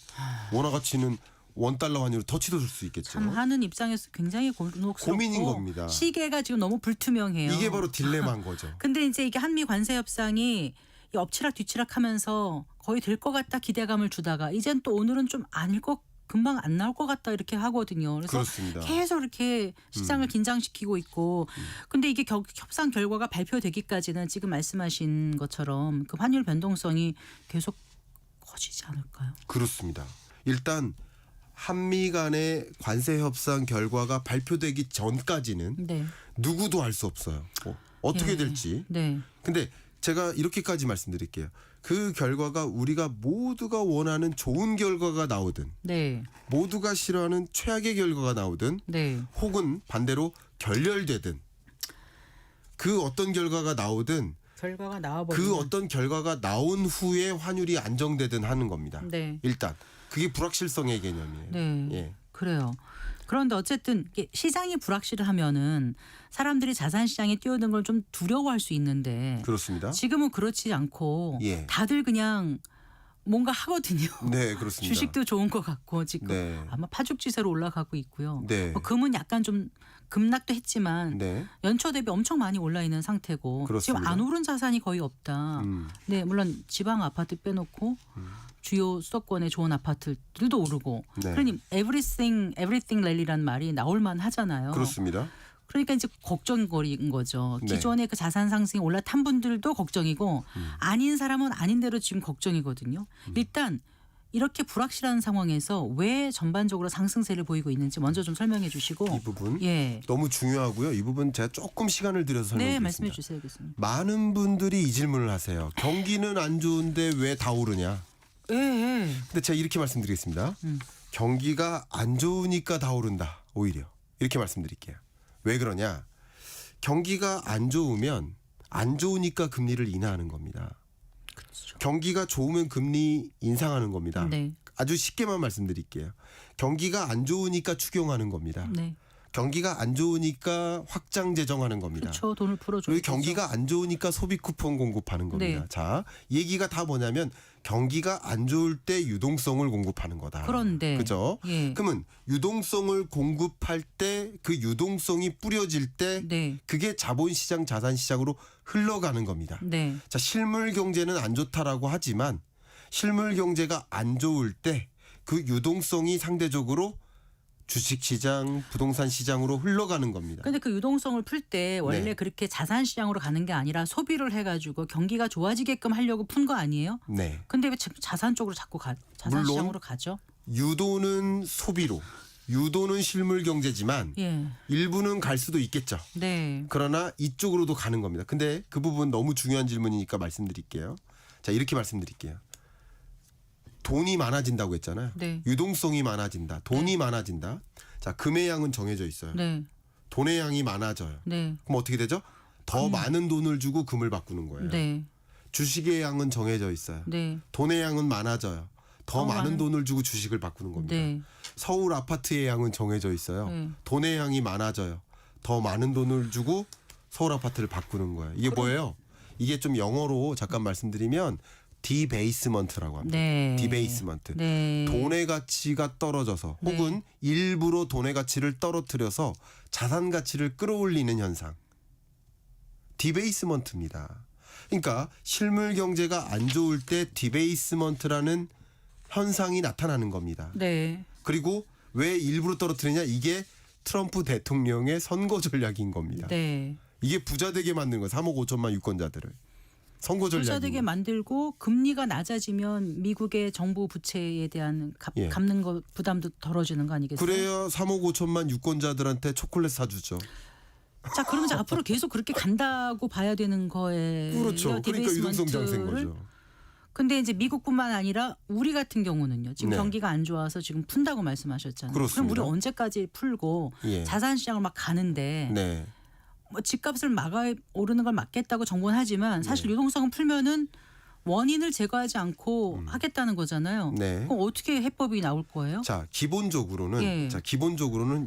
원화 가치는 원달러 환율로 더 치솟을 수 있겠죠. 참 하는 입장에서 굉장히 곤혹스럽고 고민인 겁니다. 시계가 지금 너무 불투명해요. 이게 바로 딜레마인 거죠. 근데 이제 이게 한미 관세 협상이 이 엎치락 뒤치락 하면서 거의 될 것 같다 기대감을 주다가 이젠 또 오늘은 좀 아닐 것 금방 안 나올 것 같다 이렇게 하거든요. 그래서 그렇습니다. 계속 이렇게 시장을 긴장시키고 있고 근데 이게 협상 결과가 발표되기까지는 지금 말씀하신 것처럼 그 환율 변동성이 계속 커지지 않을까요? 그렇습니다. 일단 한미 간의 관세 협상 결과가 발표되기 전까지는 네. 누구도 알 수 없어요. 어떻게 예. 될지. 네. 근데 제가 이렇게까지 말씀드릴게요. 그 결과가 우리가 모두가 원하는 좋은 결과가 나오든 네. 모두가 싫어하는 최악의 결과가 나오든 네. 혹은 반대로 결렬되든 그 어떤 결과가 나오든 결과가 나와버리면 그 어떤 결과가 나온 후에 환율이 안정되든 하는 겁니다. 네. 일단 그게 불확실성의 개념이에요. 네. 예. 그래요. 그런데 어쨌든 이게 시장이 불확실하면은 사람들이 자산 시장에 뛰어든 걸 좀 두려워할 수 있는데 그렇습니다. 지금은 그렇지 않고 예. 다들 그냥 뭔가 하거든요. 네, 그렇습니다. 주식도 좋은 것 같고 지금 네. 아마 파죽지세로 올라가고 있고요. 네. 금은 약간 좀 급락도 했지만 네. 연초 대비 엄청 많이 올라 있는 상태고 그렇습니다. 지금 안 오른 자산이 거의 없다. 네, 물론 지방 아파트 빼놓고 주요 수도권의 좋은 아파트들도 오르고 네. 그러니 everything 랠리라는 말이 나올 만하잖아요. 그렇습니다. 그러니까 이제 걱정거리인 거죠. 네. 기존의 그 자산 상승이 올라탄 분들도 걱정이고 아닌 사람은 아닌 대로 지금 걱정이거든요. 일단 이렇게 불확실한 상황에서 왜 전반적으로 상승세를 보이고 있는지 먼저 좀 설명해 주시고. 이 부분 예. 너무 중요하고요. 이 부분 제가 조금 시간을 들여서 네, 설명드리겠습니다. 말씀해 주세요, 교수님. 많은 분들이 이 질문을 하세요. 경기는 안 좋은데 왜 다 오르냐? 예, 예. 근데 제가 이렇게 말씀드리겠습니다. 경기가 안 좋으니까 다 오른다. 오히려 이렇게 말씀드릴게요. 왜 그러냐? 경기가 안 좋으면 안 좋으니까 금리를 인하하는 겁니다. 경기가 좋으면 금리 인상하는 겁니다. 네. 아주 쉽게만 말씀드릴게요. 경기가 안 좋으니까 추경하는 겁니다. 네. 경기가 안 좋으니까 확장 재정하는 겁니다. 그렇죠. 돈을 풀어줘야 그리고 경기가 안 좋으니까 소비 쿠폰 공급하는 겁니다. 네. 자, 얘기가 다 뭐냐면 경기가 안 좋을 때 유동성을 공급하는 거다. 그런데 그죠? 예. 그러면 유동성을 공급할 때 그 유동성이 뿌려질 때 네. 그게 자본시장, 자산시장으로 흘러가는 겁니다. 네. 자, 실물 경제는 안 좋다라고 하지만 실물 경제가 안 좋을 때 그 유동성이 상대적으로 주식시장, 부동산 시장으로 흘러가는 겁니다. 근데 그 유동성을 풀 때 원래 네. 그렇게 자산 시장으로 가는 게 아니라 소비를 해가지고 경기가 좋아지게끔 하려고 푼 거 아니에요? 네. 근데 왜 자산 쪽으로 자꾸 자산 물론 시장으로 가죠? 유도는 소비로, 유도는 실물 경제지만 예. 일부는 갈 수도 있겠죠. 네. 그러나 이쪽으로도 가는 겁니다. 근데 그 부분 너무 중요한 질문이니까 말씀드릴게요. 자, 이렇게 말씀드릴게요. 돈이 많아진다고 했잖아요. 네. 유동성이 많아진다. 돈이 많아진다. 자, 금의 양은 정해져 있어요. 네. 돈의 양이 많아져요. 네. 그럼 어떻게 되죠? 더 많은 돈을 주고 금을 바꾸는 거예요. 네. 주식의 양은 정해져 있어요. 네. 돈의 양은 많아져요. 더 많은 돈을 주고 주식을 바꾸는 겁니다. 네. 서울 아파트의 양은 정해져 있어요. 네. 돈의 양이 많아져요. 더 많은 돈을 주고 서울 아파트를 바꾸는 거예요. 이게 뭐예요? 이게 좀 영어로 잠깐 말씀드리면 디베이스먼트라고 합니다. 네. 디베이스먼트. 네. 돈의 가치가 떨어져서 혹은 일부러 돈의 가치를 떨어뜨려서 자산 가치를 끌어올리는 현상. 디베이스먼트입니다. 그러니까 실물 경제가 안 좋을 때 디베이스먼트라는 현상이 나타나는 겁니다. 네. 그리고 왜 일부러 떨어뜨리냐? 이게 트럼프 대통령의 선거 전략인 겁니다. 네. 이게 부자 되게 만드는 거예요. 3억 5천만 유권자들을. 선거 전략이. 부자 되게 만들고 금리가 낮아지면 미국의 정부 부채에 대한 예. 갚는 거 부담도 덜어지는 거 아니겠어요? 그래야 3억 5천만 유권자들한테 초콜릿 사주죠. 자, 그러면 이제 앞으로 계속 그렇게 간다고 봐야 되는 거예요. 그렇죠. 그러니까 유동성 장세인 디베이스먼트를. 거죠. 근데 이제 미국뿐만 아니라 우리 같은 경우는요. 지금 네. 경기가 안 좋아서 지금 푼다고 말씀하셨잖아요. 그렇습니다. 그럼 우리 언제까지 풀고 예. 자산 시장을 막 가는데 네. 뭐 집값을 오르는 걸 막겠다고 정부는 하지만 사실 네. 유동성은 풀면은 원인을 제거하지 않고 하겠다는 거잖아요. 네. 그럼 어떻게 해법이 나올 거예요? 자, 기본적으로는 예.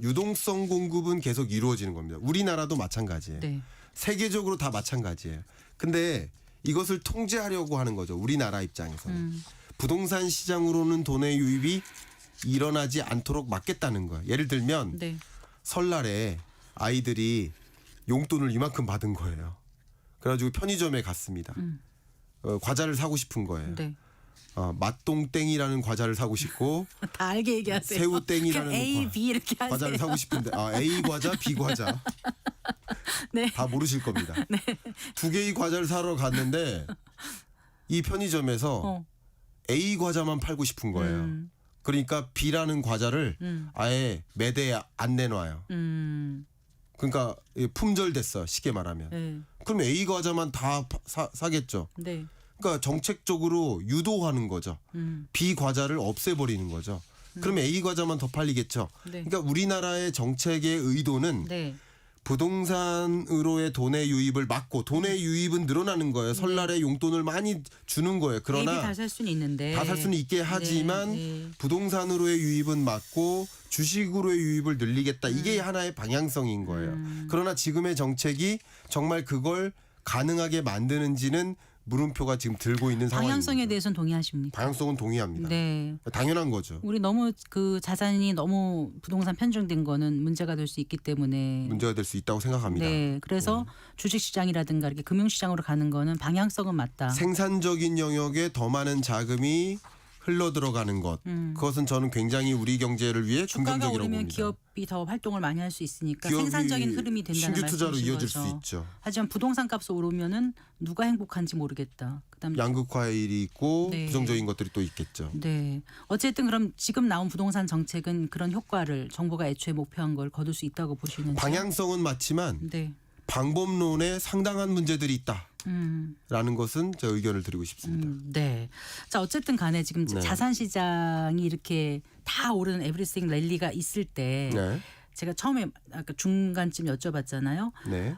유동성 공급은 계속 이루어지는 겁니다. 우리나라도 마찬가지예요. 네. 세계적으로 다 마찬가지예요. 근데 이것을 통제하려고 하는 거죠. 우리나라 입장에서는. 부동산 시장으로는 돈의 유입이 일어나지 않도록 막겠다는 거예요. 예를 들면 네. 설날에 아이들이 용돈을 이만큼 받은 거예요. 그래가지고 편의점에 갔습니다. 과자를 사고 싶은 거예요. 네. 맛동땡이라는 과자를 사고 싶고 다 알게 얘기하세요. 새우땡이라는 그냥 A, B 이렇게 하세요. 과자를 사고 싶은데 A 과자, B 과자 네. 다 모르실 겁니다. 두 개의 과자를 사러 갔는데 이 편의점에서 A 과자만 팔고 싶은 거예요. 그러니까 B라는 과자를 아예 매대에 안 내놔요. 그러니까 품절됐어, 쉽게 말하면. 네. 그럼 A 과자만 다 사겠죠. 네. 그러니까 정책적으로 유도하는 거죠. B 과자를 없애버리는 거죠. 그러면 A 과자만 더 팔리겠죠. 네. 그러니까 우리나라의 정책의 의도는 네. 부동산으로의 돈의 유입을 막고 돈의 유입은 늘어나는 거예요. 설날에 용돈을 많이 주는 거예요. 그러나 다 살 수는 있는데 다 살 수는 있게 하지만 네. 부동산으로의 유입은 막고 주식으로의 유입을 늘리겠다. 이게 하나의 방향성인 거예요. 그러나 지금의 정책이 정말 그걸 가능하게 만드는지는 물음표가 지금 들고 있는 상황입니다. 방향성에 대해서는 동의하십니까? 방향성은 동의합니다. 네. 당연한 거죠. 우리 너무 그 자산이 너무 부동산 편중된 거는 문제가 될 수 있기 때문에 문제가 될 수 있다고 생각합니다. 네. 그래서 주식시장이라든가 이렇게 금융시장으로 가는 거는 방향성은 맞다. 생산적인 영역에 더 많은 자금이 흘러 들어가는 것. 그것은 저는 굉장히 우리 경제를 위해 주가가 긍정적이라고 오르면 봅니다. 기업이 더 활동을 많이 할 수 있으니까 기업이 생산적인 흐름이 된다는 신규 투자로 말씀이신 이어질 거죠. 수 있죠. 하지만 부동산 값이 오르면은 누가 행복한지 모르겠다. 그다음 양극화일이 있고 네. 부정적인 것들이 또 있겠죠. 네. 어쨌든 그럼 지금 나온 부동산 정책은 그런 효과를 정부가 애초에 목표한 걸 거둘 수 있다고 보시는지. 방향성은 맞지만 네. 방법론에 상당한 문제들이 있다. 라는 것은 제 의견을 드리고 싶습니다. 네. 자, 어쨌든 간에 지금 네. 자산 시장이 이렇게 다 오르는 에브리띵 랠리가 있을 때 네. 제가 처음에 아까 중간쯤 여쭤봤잖아요. 네.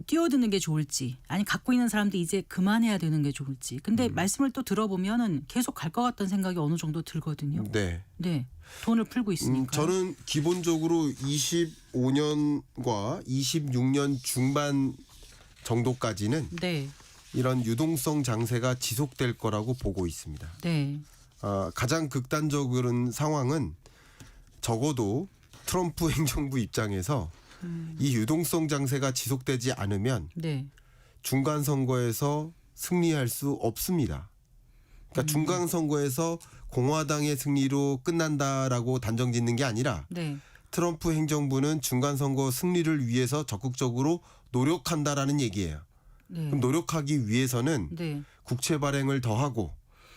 뛰어드는 게 좋을지 아니 갖고 있는 사람도 이제 그만해야 되는 게 좋을지. 근데 말씀을 또 들어보면은 계속 갈 것 같다는 생각이 어느 정도 들거든요. 네. 네. 돈을 풀고 있으니까. 저는 기본적으로 25년과 26년 중반 정도까지는 네. 이런 유동성 장세가 지속될 거라고 보고 있습니다. 네. 가장 극단적인 상황은 적어도 트럼프 행정부 입장에서 이 유동성 장세가 지속되지 않으면 네. 중간 선거에서 승리할 수 없습니다. 그러니까 중간 선거에서 공화당의 승리로 끝난다라고 단정짓는 게 아니라 네. 트럼프 행정부는 중간 선거 승리를 위해서 적극적으로 노력한다라는 얘기예요. 네. 그럼 노력하기 위해서는 네. 국채 발행을 더 하고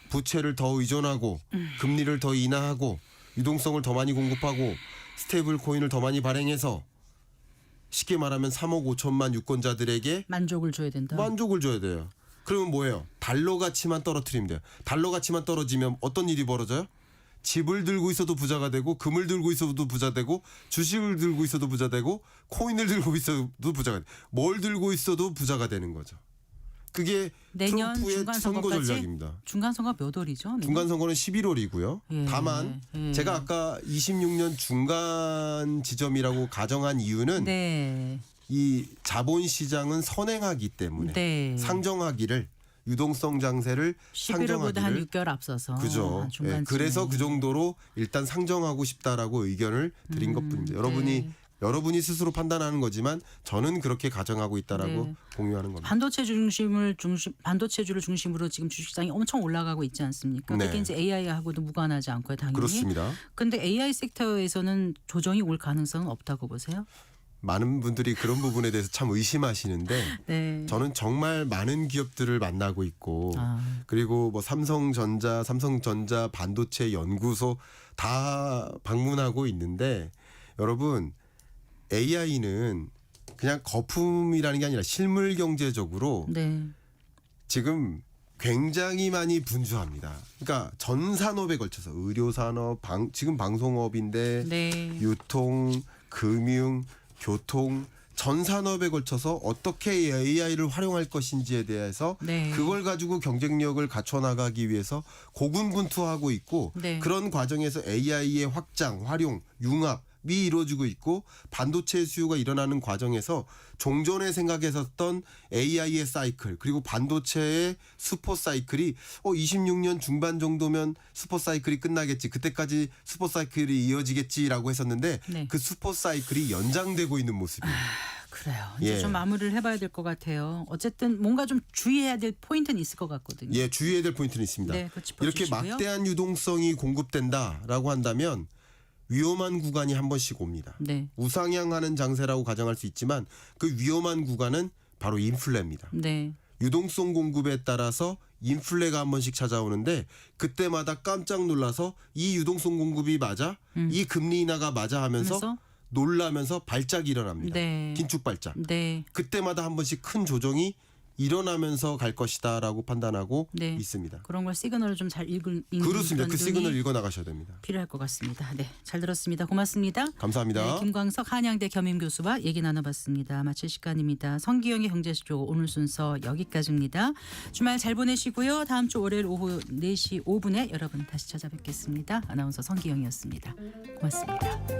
부채를 더 의존하고 금리를 더 인하하고 유동성을 더 많이 공급하고 스테이블 코인을 더 많이 발행해서 쉽게 말하면 3억 5천만 유권자들에게 만족을 줘야 된다. 만족을 줘야 돼요. 그러면 뭐예요? 달러 가치만 떨어뜨리면 돼요. 달러 가치만 떨어지면 어떤 일이 벌어져요? 집을 들고 있어도 부자가 되고 금을 들고 있어도 부자 되고 주식을 들고 있어도 부자 되고 코인을 들고 있어도 부자가 돼. 뭘 들고 있어도 부자가 되는 거죠. 그게 내년 트럼프의 선거 중간선거까지 전략입니다. 중간선거 몇 월이죠? 내년? 중간 선거는 11월이고요. 예, 다만 예. 제가 아까 26년 중간 지점이라고 가정한 이유는 네. 이 자본 시장은 선행하기 때문에 네. 상정하기를 유동성 장세를 11월보다 한 상정하기를 6개월 앞서서 그죠. 예, 중간쯤에. 그래서 그 정도로 일단 상정하고 싶다라고 의견을 드린 것뿐입니다. 네. 여러분이 스스로 판단하는 거지만 저는 그렇게 가정하고 있다라고 네. 공유하는 겁니다. 반도체주를 중심으로 지금 주식시장이 엄청 올라가고 있지 않습니까? 네. 그게 이제 AI하고도 무관하지 않고요, 당연히. 그렇습니다. 근데 AI 섹터에서는 조정이 올 가능성은 없다고 보세요? 많은 분들이 그런 부분에 대해서 참 의심하시는데 네. 저는 정말 많은 기업들을 만나고 있고 그리고 뭐 삼성전자 반도체 연구소 다 방문하고 있는데 여러분 AI는 그냥 거품이라는 게 아니라 실물 경제적으로 네. 지금 굉장히 많이 분주합니다. 그러니까 전 산업에 걸쳐서 의료 산업, 지금 방송업인데 네. 유통, 금융, 교통 전 산업에 걸쳐서 어떻게 AI를 활용할 것인지에 대해서 네. 그걸 가지고 경쟁력을 갖춰 나가기 위해서 고군분투하고 있고 네. 그런 과정에서 AI의 확장, 활용, 융합이 이루어지고 있고 반도체 수요가 일어나는 과정에서 종전에 생각했었던 AI의 사이클 그리고 반도체의 슈퍼 사이클이 26년 중반 정도면 슈퍼 사이클이 끝나겠지. 그때까지 슈퍼 사이클이 이어지겠지라고 했었는데 네. 그 슈퍼 사이클이 연장되고 있는 모습이에요. 그래요. 이제 예. 좀 마무리를 해봐야 될 것 같아요. 어쨌든 뭔가 좀 주의해야 될 포인트는 있을 것 같거든요. 예, 주의해야 될 포인트는 있습니다. 네, 그거 이렇게 짚어주시고요. 막대한 유동성이 공급된다라고 한다면 위험한 구간이 한 번씩 옵니다. 네. 우상향하는 장세라고 가정할 수 있지만 그 위험한 구간은 바로 인플레입니다. 네. 유동성 공급에 따라서 인플레가 한 번씩 찾아오는데 그때마다 깜짝 놀라서 이 유동성 공급이 맞아? 이 금리 인하가 맞아 하면서 그래서 놀라면서 발작이 일어납니다. 네. 긴축 발작. 네. 그때마다 한 번씩 큰 조정이 일어나면서 갈 것이다라고 판단하고 네. 있습니다. 그런 걸 시그널을 좀 잘 읽는 그렇습니다. 그런 그 시그널 눈이 읽어 나가셔야 됩니다. 필요할 것 같습니다. 네, 잘 들었습니다. 고맙습니다. 감사합니다. 네, 김광석 한양대 겸임교수와 얘기 나눠봤습니다. 마칠 시간입니다. 성기영의 경제쇼 오늘 순서 여기까지입니다. 주말 잘 보내시고요. 다음 주 월요일 오후 4시 5분에 여러분 다시 찾아뵙겠습니다. 아나운서 성기영이었습니다. 고맙습니다.